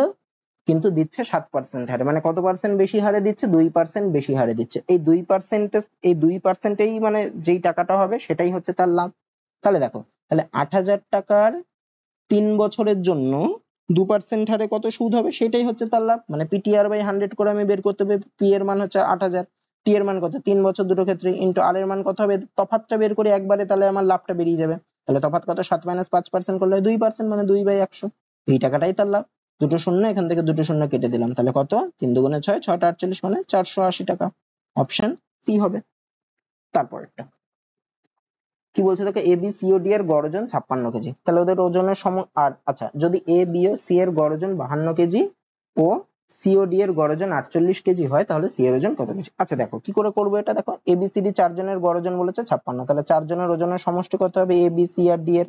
কিন্তু দিচ্ছে 7% হারে, মানে কত পার্সেন্ট বেশি হারে দিচ্ছে, 2% বেশি হারে দিচ্ছে, এই 2%এই মানে যেই টাকাটা হবে সেটাই হচ্ছে তার লাভ। তাহলে দেখো, তাহলে 8000 টাকার 3 বছরের জন্য 2% হারে কত সুদ হবে সেটাই হচ্ছে তার লাভ, মানে PTR/100 করে আমি বের করতে হবে, P এর মান হচ্ছে 8000, T এর মান কত 3 বছর দুটো ক্ষেত্রে ইনটু R এর মান কত হবে, তফাৎটা বের করে একবারে, তাহলে আমার লাভটা বেরিয়ে যাবে, তাহলে তফাৎ কত 7 - 5% করলে 2% মানে 2/100, এই টাকাটাই তার লাভ। দুটো শূন্য এখান থেকে দুটো শূন্য কেটে দিলাম, তাহলে কত 3 দুগুণে 6, 6টা 48 মানে 480 টাকা, অপশন সি হবে। তারপরেরটা কি বলছে দেখো, A B C O D এর গড় ওজন 56 কেজি, তাহলে ওদের ওজনের আর আচ্ছা যদি এ বি ও সি এর গড় ওজন 52 কেজি ও সিওডি এর গড় ওজন 48 কেজি হয় তাহলে সি এর ওজন কত কেজি? আচ্ছা দেখো কি করে করবো এটা, দেখো এবিসিডি চারজনের গড় ওজন বলেছে 56, তাহলে চারজনের ওজনের সমষ্টি কত হবে? A B C R D এর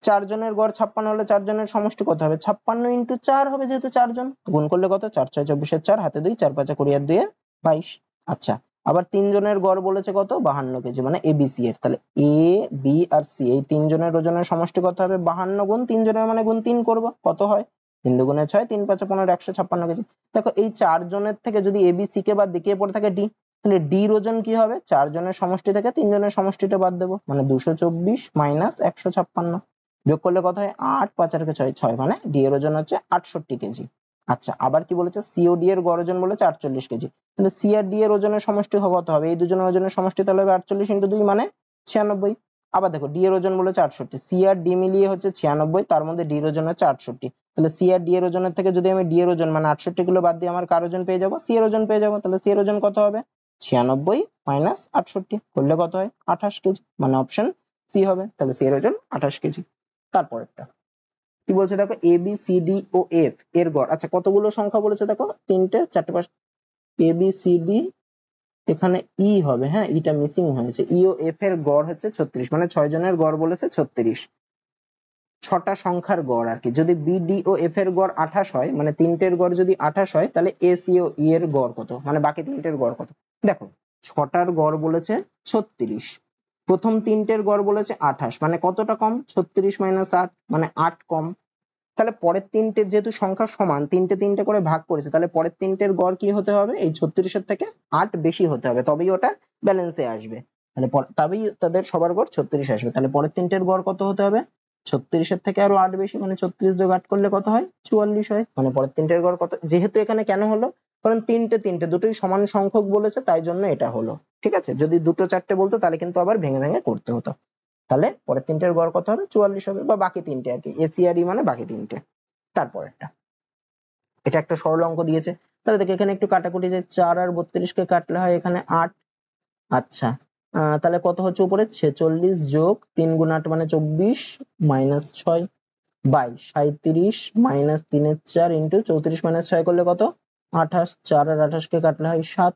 চারজনের গড় 56 হলে চারজনের সমষ্টি কত হবে? 56 ইন্টু 4 হবে, যেহেতু চারজন গুণ করলে কত? 4 6 24 4 হাতে 2 4 5 20 আর 2 22। আচ্ছা আবার তিনজনের গড় বলেছে কত? 52 কেজি, মানে এ বি সি এর, তাহলে এ বি আর সি এই তিনজনের ওজনের সমষ্টি কত হবে? 52 গুণ তিনজনের মানে গুণ 3 করব, কত হয়? 3 দুগুণে 6 3 5 15 156 কেজি। দেখো এই চারজনের থেকে যদি এ বি সি কে বাদ দিকে পড়ে থাকে ডি, তাহলে ডি এর ওজন কি হবে? চারজনের সমষ্টি থেকে তিনজনের সমষ্টিটা বাদ দেবো, মানে 224 মাইনাস 156 যোগ করলে কত হয়? 8 5 আর 6 6, মানে ডি এর ওজন হচ্ছে 68 কেজি। আচ্ছা আবার কি বলেছে? সিওডি এর গড় ওজন বলেছে 48 কেজি, তাহলে সি আর ডি এর ওজনের সমষ্টি কত হবে? এই দুজনের ওজনের সমষ্টি তাহলে হবে 48 ইন্টু 2 মানে 96। আবার দেখো ডি এর ওজন বলেছে 68, সি আর ডি মিলিয়ে হচ্ছে 96, তার মধ্যে ডি এর ওজন হচ্ছে 68, তাহলে সি আর ডি এর ওজনের থেকে যদি আমি ডি এর ওজন মানে 68 গুলো বাদ দিয়ে আমার কার ওজন পেয়ে যাবো? সি এর ওজন পেয়ে যাবো, তাহলে সি এর ওজন কত হবে? 96 মাইনাস 68 করলে কত হয়? 28 কেজি, মানে অপশন সি হবে, তাহলে সি এর ওজন 28 কেজি। তারপরেরটা কি বলছে দেখো, A B C D O F এর গড়, আচ্ছা কতগুলো সংখ্যা বলেছে দেখো? 3টে 4টে 5, এ বি সি ডি এখানে ই হবে, হ্যাঁ ইটা মিসিং হয়েছে, ই ও এফ এর গড় হচ্ছে 36, মানে 6 জনের গড় বলেছে 36, 6টা সংখ্যার গড় আর কি। যদি বি ডি ও এফ এর গড় 28 হয়, মানে তিনটের গড় যদি 28 হয়, তাহলে এ সি ও ই এর গড় কত, মানে বাকি তিনটের গড় কত? দেখো 6টার গড় বলেছে 36, প্রথম তিনটের গড় বলেছে 28, মানে কতটা কম? 36 মাইনাস 8, মানে 8 কম। তাহলে পরের তিনটের যেহেতু সংখ্যা সমান, তিনটে তিনটে করে ভাগ করেছে, তাহলে পরের তিনটের গড় কি হতে হবে? এই 36 থেকে 8 বেশি হতে হবে, তবেই ওটা ব্যালেন্সে আসবে, তাহলে তবেই তাদের সবার গড় 36 আসবে। তাহলে পরের তিনটের গড় কত হতে হবে? 36 থেকে আরো 8 বেশি, মানে 36 যোগ 8 করলে কত হয়? 44 হয়, মানে পরের তিনটের গড় কত? যেহেতু এখানে কেন হলো, কারণ তিনটে তিনটে দুটোই সমান সংখ্যক বলেছে, তাই জন্য এটা হলো, ঠিক আছে? যদি দুটো চারটে বলতো তাহলে কিন্তু আবার ভেঙে ভেঙে করতে হতো। তাহলে পরের তিনটের গড় কত হবে? 44 হবে, বা বাকি তিনটে আর কি, এসি আর ই মানে বাকি তিনটে। তারপরেরটা, এটা একটা সরল অঙ্ক দিয়েছে, তাহলে দেখো এখানে একটু কাটাকুটি, যে 4 আর 32 কে কাটলে হয় এখানে 8। আচ্ছা তাহলে কত হচ্ছে উপরে? 46 যোগ 3 গুণ 8 মানে 24 মাইনাস 6 বাই 37 মাইনাস 3 এর 4 ইন্টু 34 মাইনাস 6 করলে কত? 28, 4 আর 28 কে কাটলে হয় 7,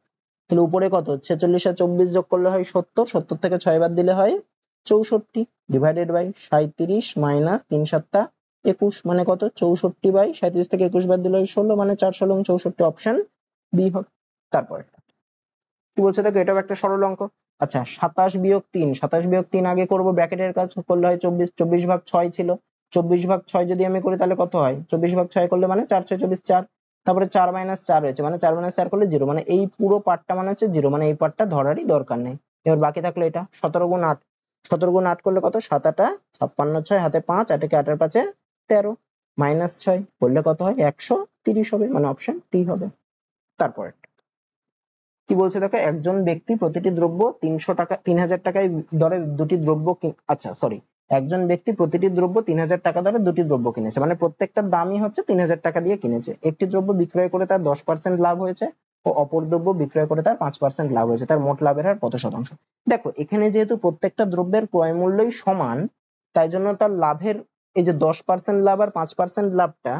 তাহলে উপরে কত? 46 আর 24 যোগ করলে হয় 70, 70 থেকে 6 বাদ দিলে হয় 64, ডিভাইডেড বাই 37 মাইনাস 3 7 21, মানে কত? 64 বাই 37 থেকে 21 বাদ দিলে হয় 16, মানে 4 16 64, অপশন বি হবে। তারপর কি বলছে দেখো, এটাও একটা সরল অঙ্ক। আচ্ছা 27 বিয়োগ 3, 27 বিয়োগ 3 আগে করব, ব্র্যাকেটের কাজ করলে হয় 24, 24 ভাগ 6 ছিল, 24 ভাগ 6 যদি আমি করি তাহলে কত হয়? 24 ভাগ 6 করলে মানে 4 6 24 4, তারপরে 4 মাইনাস 4 হয়েছে, মানে 4 মাইনাস 4 করলে 0, মানে এই পুরো পার্টটা মানে হচ্ছে 0, মানে এই পার্টটা ধরারই দরকার নেই। এবার বাকি থাকলো এটা 17 গুণ 8, 17 গুণ 8 করলে কত? 7 8 56, 6 হাতে 5, 8 কে 8 এর 5 13, মাইনাস 6 করলে কত হয়? 130 হবে, মানে অপশন টি হবে। তারপরে কি বলছে দেখো, একজন ব্যক্তি প্রতিটি দ্রব্য 300 টাকা 3000 টাকায় দরে দুটি দ্রব্য আচ্ছা সরি, একজন ব্যক্তি প্রতিটি দ্রব্য 3000 টাকা দরে দুটি দ্রব্য কিনেছে, মানে প্রত্যেকটার দামই হচ্ছে 3000 টাকা দিয়ে কিনেছে। একটি দ্রব্য বিক্রয় করে তার 10% লাভ হয়েছে ও অপর দ্রব্য বিক্রয় করে তার 5% লাভ হয়েছে, তার মোট লাভের হার কত শতাংশ? দেখো এখানে যেহেতু প্রত্যেকটা দ্রব্যের ক্রয় মূল্যই সমান, তাই জন্য তার লাভের এই যে 10% লাভ আর 5% লাভটা,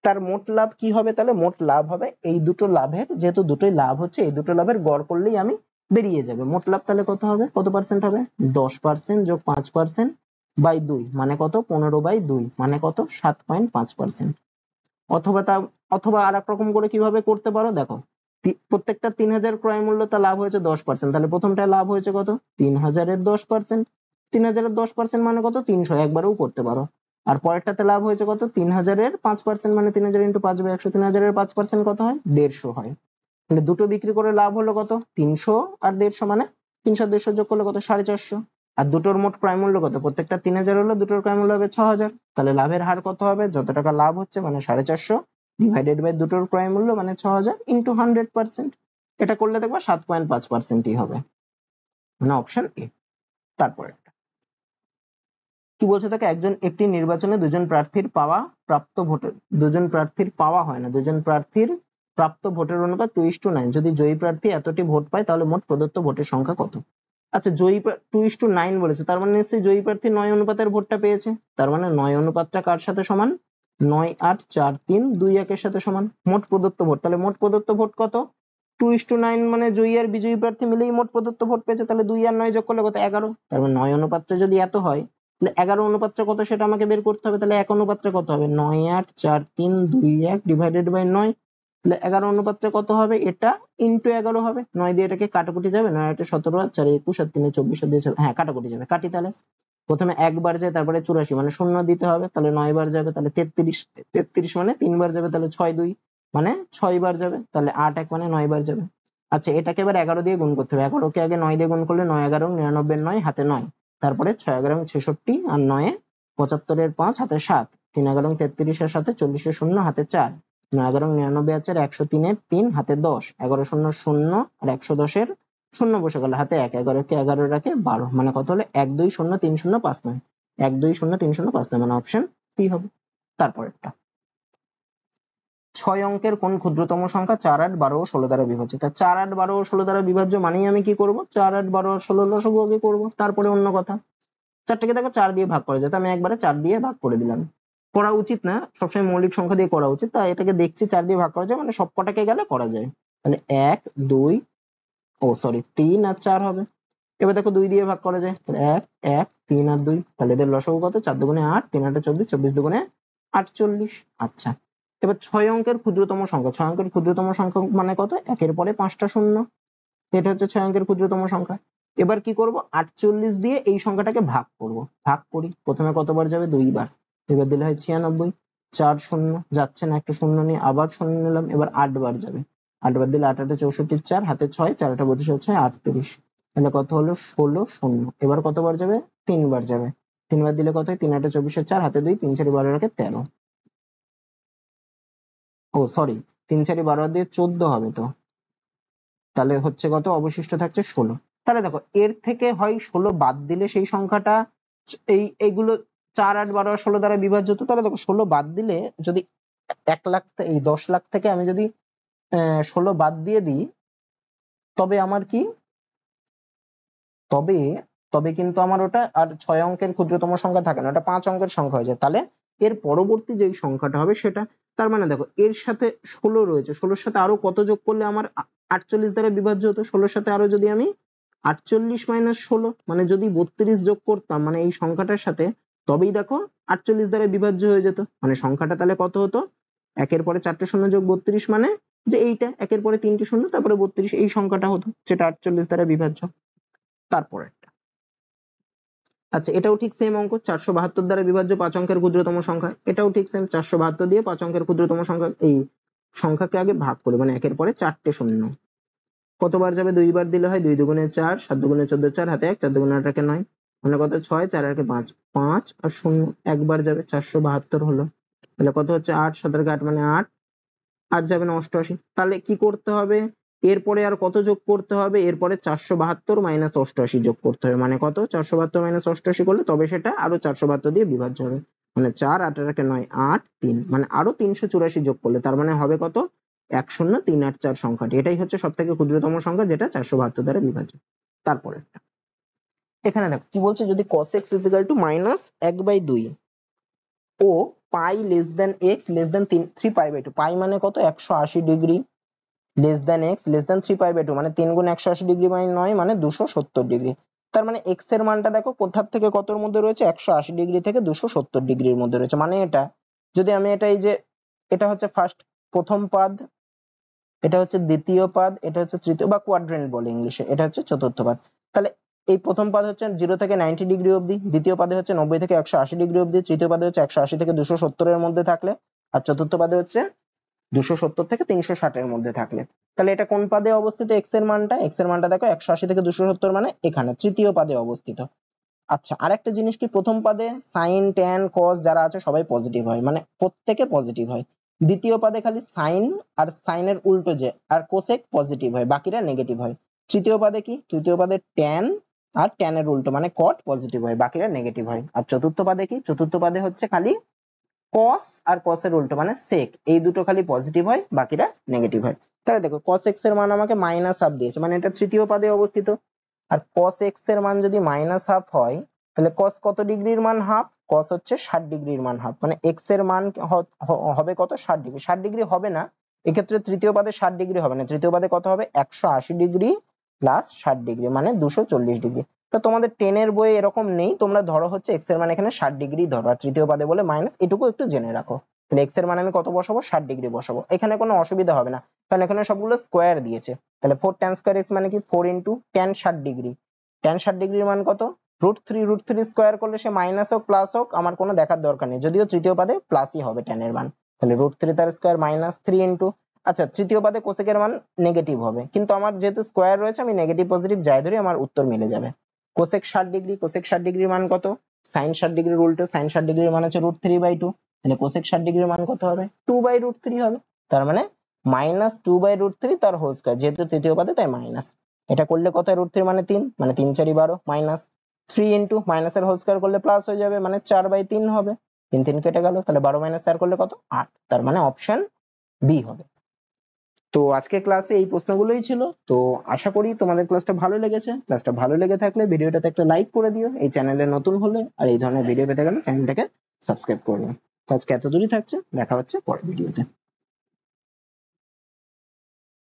তার মোট লাভ কি হবে? তাহলে মোট লাভ হবে এই দুটো লাভের, যেহেতু দুটোই লাভ হচ্ছে, এই দুটো লাভের গড় করলেই আমি বেরিয়ে যাবে মোট লাভ। তাহলে কত হবে? কত পার্সেন্ট হবে? 10% যোগ 5% বাই 2, মানে কত? 15/2, মানে কত? 7.5%। অথবা আর এক রকম করে কিভাবে করতে পারো, দেখো প্রত্যেকটা 3000 ক্রয় মূল্য, তা লাভ হয়েছে 10%, তাহলে প্রথমটায় লাভ হয়েছে কত? 3000 এর 10%, 3000 এর 10% মানে কত? 300, একবারেও করতে পারো। আর পরেরটাতে লাভ হয়েছে কত? 3000 এর 5%, মানে 3000 ইন্টু 5 বাই 100, 3000 এর 5% কত হয়? 150 হয়। তাহলে দুটো বিক্রি করে লাভ হলো কত? 300 আর 150, মানে 300 আর 150 যোগ করলে কত? 450। আর দুটোর মোট ক্রয় মূল্য কত? প্রত্যেকটা 3000 হলো, দুটোর ক্রয় মূল্য হবে 6000, তাহলে লাভের হার কত হবে? যত টাকা লাভ হচ্ছে মানে 450 ডিভাইডেড বাই দুটোর ক্রয় মূল্য মানে 6000 ইন্টু 100%, এটা করলে দেখবা 7.5%ই হবে, মানে অপশন এ। তারপরে কি বলছে দেখো, একটি নির্বাচনে দুজন প্রার্থীর প্রাপ্ত ভোটের অনুপাত 2:9, যদি জয়ী প্রার্থী এতটি ভোট পায় তাহলে মোট প্রদত্ত ভোটের সংখ্যা কত? আচ্ছা 2:9 বলেছে, তার মানে নিশ্চয়ই জয়ী প্রার্থী 9 অনুপাতের ভোটটা পেয়েছে, তার মানে 9 অনুপাতটা কার সাথে সমান? 9 8 4 3 2 1 এর সাথে সমান মোট প্রদত্ত ভোট। তাহলে মোট প্রদত্ত ভোট কত? 2:9, মানে জয়ী আর বিজয়ী প্রার্থী মিলেই মোট প্রদত্ত ভোট পেয়েছে। তাহলে 2 আর 9 যোগ করলে কত? 11। তার মানে 9 অনুপাতটা যদি এত হয় তাহলে 11 অনুপাতটা কত সেটা আমাকে বের করতে হবে। তাহলে 1 অনুপাতটা কত হবে? 9 8 4 3 2 1 ডিভাইডেড বাই 9। তাহলে 11 অনুপাতটা কত হবে? এটা ইনটু 11 হবে। 9 দিয়ে এটাকে কাটাকুটি যাবে, 9 8 17 আর 4 21 আর 3 24 আর 2 হ্যাঁ কাটাকুটি যাবে। কাটি তাহলে প্রথমে 1 বার যায়, তারপরে 84, মানে 0 দিতে হবে। তাহলে 9 বার যাবে, তাহলে 33, 33 মানে 3 বার যাবে, তাহলে 6 2 মানে 6 বার যাবে, তাহলে 8 1 মানে 9 বার যাবে। আচ্ছা, এটাকে এবার 11 দিয়ে গুণ করতে হবে। 11 কে আগে 9 দিয়ে গুণ করলে 9 11 99 9 হাতে 9, তারপরে 6 11 66 আর 9 75 এর 5 হাতে 7, 3 11 33 এর সাথে 40 এর 0 হাতে 4, 9 11 99 আর 4 103 এর 3 হাতে 10, 11 0 0 আর 110 এর 0 বসে গেল হাতে 1, 11 কে 11 রাখে 12, মানে কত হলো? 1 2 0 3 0 5 9, 1 2 0 3 0 5 9, মানে অপশন সি হবে। তারপরেরটা 6 অঙ্কের কোন ক্ষুদ্রতম সংখ্যা 4 8 12 ও 16 দ্বারা বিভাজ্য? তা 4 8 12 ও 16 দ্বারা বিভাজ্য মানেই আমি কি করব? 4 8 12 আর 16 লসাগু আগে করব, তারপরে অন্য কথা। 4টাকে দেখো 4 দিয়ে ভাগ করা যায়, তো আমি একবারে 4 দিয়ে ভাগ করে দিলাম। করা উচিত না, সবসময় মৌলিক সংখ্যা দিয়ে করা উচিত, তাই এটাকে দেখছি 4 দিয়ে ভাগ করা যায়, মানে সবকটাকে গেলে করা যায়। তাহলে 1 2 3 আর 4 হবে। এবার দেখো 2 দিয়ে ভাগ করা যায়, তাহলে 1 1 3 আর 2, তাহলে এদের লসাগু কত? 4 দুগুণে 8, 3 8 24, 24 দুগুণে 48। আচ্ছা, এবার 6 অঙ্কের ক্ষুদ্রতম সংখ্যা। 6 অঙ্কের ক্ষুদ্রতম সংখ্যা মানে কত? 1 এর পরে 5টা শূন্য, এটা হচ্ছে 6 অঙ্কের ক্ষুদ্রতম সংখ্যা। এবার কি করব? 48 দিয়ে এই সংখ্যাটাকে ভাগ করব। ভাগ করি, প্রথমে কতবার যাবে? 2 বার, এবার দিলে হয় 96, 4 শূন্য যাচ্ছে না, একটু শূন্য নিয়ে আবার শূন্য নিলাম, এবার 8 বার যাবে, 8 বার দিলে 8 8 64, 4 হাতে 6, 4 8 32 6 38, তাহলে কত হলো? 16 শূন্য। এবার কতবার যাবে? 3 বার যাবে, 3 বার দিলে কত হয়? 3 8 24 4 হাতে 2, 3 4 12 রাখে 13, ও সরি 3 4 12 দিয়ে 14 হবে তো, তাহলে হচ্ছে কত? অবশিষ্ট থাকছে 16। তাহলে দেখো এর থেকে হয় 16 বাদ দিলে সেই সংখ্যাটা এইগুলো 4 8 12 আর 16 দ্বারা বিভাজ্য হতো। তাহলে দেখো 16 বাদ দিলে যদি 1 লাখ এই 10 লাখ থেকে আমি যদি 16 বাদ দিয়ে দিই, তবে আমার কি তবে তবে কিন্তু আমার ওটা আর 6 অঙ্কের ক্ষুদ্রতম সংখ্যা থাকে না, ওটা 5 অঙ্কের সংখ্যা হয়ে যায়। তাহলে এর পরবর্তী যে সংখ্যাটা হবে সেটা, তার মানে দেখো এর সাথে 16 রয়েছে, 16 সাথে আরো কত যোগ করলে আমার 48 দ্বারা বিভাজ্য হতো? 16 সাথে আরো যদি আমি 48 মাইনাস 16, মানে যদি 32 যোগ করতাম মানে এই সংখ্যাটার সাথে, তবেই দেখো 48 দ্বারা বিভাজ্য হয়ে যেত। মানে সংখ্যাটা তাহলে কত হতো? 1 এর পরে 4টে শূন্য যোগ 32, মানে যে এইটা 1 এর পরে 3টে শূন্য তারপরে 32, এই সংখ্যাটা হতো, যেটা 48 দ্বারা বিভাজ্য। তারপরে আচ্ছা, এটাও ঠিক সেম অঙ্ক, 472 দ্বারা বিভাজ্য 5 অঙ্কের ক্ষুদ্রতম সংখ্যা। এটাও ঠিক সেম, 472 দিয়ে 5 অঙ্কের ক্ষুদ্রতম সংখ্যা, এই সংখ্যাকে আগে ভাগ করে, মানে 1 এর পরে 4টে শূন্য, কতবার যাবে? 2 বার দিলে হয়, 2 দুগুণে 4, 7 দুগুণে 14, 4 হাতে 1, 4 দুগুণে 8 একে 9, মানে কত? 6, 4 একে 5, 5 আর 0 একবার যাবে, 472 হলো। তাহলে কত হচ্ছে? 8 7 একে 8 মানে 8, আর যাবে না 88। তাহলে কি করতে হবে? এরপরে আর কত যোগ করতে হবে? এরপরে 472 মাইনাস 88 যোগ করতে হবে, মানে কত? 472 মাইনাস 88 করলে তবে সেটা আরো 472 দিয়ে বিভাজ্য হবে, মানে 4 8 আর 9 8 3, মানে আরো 384 যোগ করলে তার মানে হবে কত? 10384 সংখ্যাটি, এটাই হচ্ছে সব থেকে ক্ষুদ্রতম সংখ্যা যেটা 472 দ্বারা বিভাজ্য। তারপরে এখানে দেখো কি বলছে, যদি cos x = -1/2 ও pi less than x less than 3π/2, pi মানে কত? 180 degree, less than x less than 3π/2 মানে 3 গুণ 180 ডিগ্রি বাই 9 মানে 270 ডিগ্রি। তার মানে x এর মানটা দেখো কোথা থেকে কতর মধ্যে রয়েছে? 180 ডিগ্রি থেকে 270 ডিগ্রির মধ্যে রয়েছে। মানে এটা যদি আমি এটা, এই যে এটা হচ্ছে প্রথম পাদ, এটা হচ্ছে দ্বিতীয় পাদ, এটা হচ্ছে তৃতীয় বা কোয়াড্রেন্ট বলে ইংলিশে, এটা হচ্ছে চতুর্থ পাদ। তাহলে এই প্রথম পাদ হচ্ছে 0 থেকে 90 ডিগ্রি অবধি, দ্বিতীয় পাদে হচ্ছে 90 থেকে 180 ডিগ্রি অবধি, তৃতীয় পাদে হচ্ছে 180 থেকে 270 এর মধ্যে থাকলে, আর চতুর্থ পাদে হচ্ছে 270 থেকে 360 এর মধ্যে থাকলে। তাহলে এটা কোন পাদে অবস্থিত? x এর মানটা দেখো 180 থেকে 270, মানে এখানে তৃতীয় পাদে অবস্থিত। আচ্ছা, আরেকটা জিনিস কি, প্রথম পাদে সাইন ট্যান কস যারা আছে সবাই পজিটিভ হয়, মানে প্রত্যেকে পজিটিভ হয়। দ্বিতীয় পাদে খালি সাইন আর সাইনের উল্টো যে আর কোসেক পজিটিভ হয়, বাকিরা নেগেটিভ হয়। তৃতীয় পাদে কি? তৃতীয় পাদে ট্যান আর ট্যানের উল্টো মানে কট পজিটিভ হয়, বাকিরা নেগেটিভ হয়। আর চতুর্থ পাদে কি? চতুর্থ পাদে হচ্ছে খালি কস আর কসের উল্টো মানে সেক, এই দুটো খালি পজিটিভ হয়, বাকিরা নেগেটিভ হয়। তাহলে দেখো cos x এর মান আমাকে -1/2 দিয়েছে, মানে এটা তৃতীয় পাদে অবস্থিত। আর cos x এর মান যদি -1/2 হয়, তাহলে cos কত ডিগ্রির মান? হাফ। cos হচ্ছে 60 ডিগ্রির মান হাফ, মানে x এর মান হবে কত 60 ডিগ্রি। 60 ডিগ্রি হবে না এক্ষেত্রে, তৃতীয় পদে 60 ডিগ্রি হবে না, তৃতীয় পদে কত হবে 180 ডিগ্রি প্লাস 60 ডিগ্রি মানে 240 ডিগ্রি। তো তোমাদের 10 এর বইয়ে এরকম নেই, তোমরা ধরো হচ্ছে x এর মান এখানে 60 ডিগ্রি ধরো, আর তৃতীয় পদে বলে মাইনাস, এটুকু একটু জেনে রাখো। তাহলে x এর মান আমি কত বসাবো 60 ডিগ্রি বসাবো, এখানে কোনো অসুবিধা হবে না কারণ এখানে সবগুলো স্কোয়ার দিয়েছে। তাহলে 4 tan স্কয়ার x মানে কি 4 ইনটু tan 60 ডিগ্রি, tan 60 ডিগ্রির মান কত √3 স্কয়ার করলে সে মাইনাস হোক প্লাস হোক আমার কোনো দেখার দরকার নেই, যদিও তৃতীয় পদে প্লাসই হবে tan এর মান। তাহলে √3 তার স্কয়ার মাইনাস 3 ইনটু, আচ্ছা তৃতীয় পদে কোসেকের মান নেগেটিভ হবে, কিন্তু আমার যেহেতু স্কয়ার রয়েছে আমি নেগেটিভ পজিটিভ যাই ধরি আমার উত্তর মিলে যাবে। কোসেক 60 ডিগ্রি, কোসেক 60 ডিগ্রির মান কত sin 60 ডিগ্রির উল্টো, sin 60 ডিগ্রির মান হচ্ছে √3/2, তাহলে কোসেক 60 ডিগ্রির মান কত হবে 2/√3 হবে, তার মানে মাইনাস 2/√3 তার হোল স্কয়ার, যেহেতু তৃতীয় পদে তাই মাইনাস। এটা করলে কত √3 মানে 3, মানে 3 4 12 মাইনাস 3 ইনটু মাইনাসের হোল স্কয়ার করলে প্লাস হয়ে যাবে মানে 4/3 হবে, 3 3 কেটে গেল, তাহলে 12 - 4 করলে কত 8, তার মানে অপশন বি হবে। তো আজকে ক্লাসে এই প্রশ্নগুলোই ছিল, তো আশা করি তোমাদের ক্লাসটা ভালো লেগেছে। ক্লাসটা ভালো লেগে থাকলে ভিডিওটাতে একটা লাইক করে দিও, এই চ্যানেলে নতুন হলে, আর এই ধরনের ভিডিও পেতে গেলে চ্যানেলটাকে সাবস্ক্রাইব করবে। তো আজকে এত দূরই থাকছে, দেখা হচ্ছে পরের ভিডিওতে।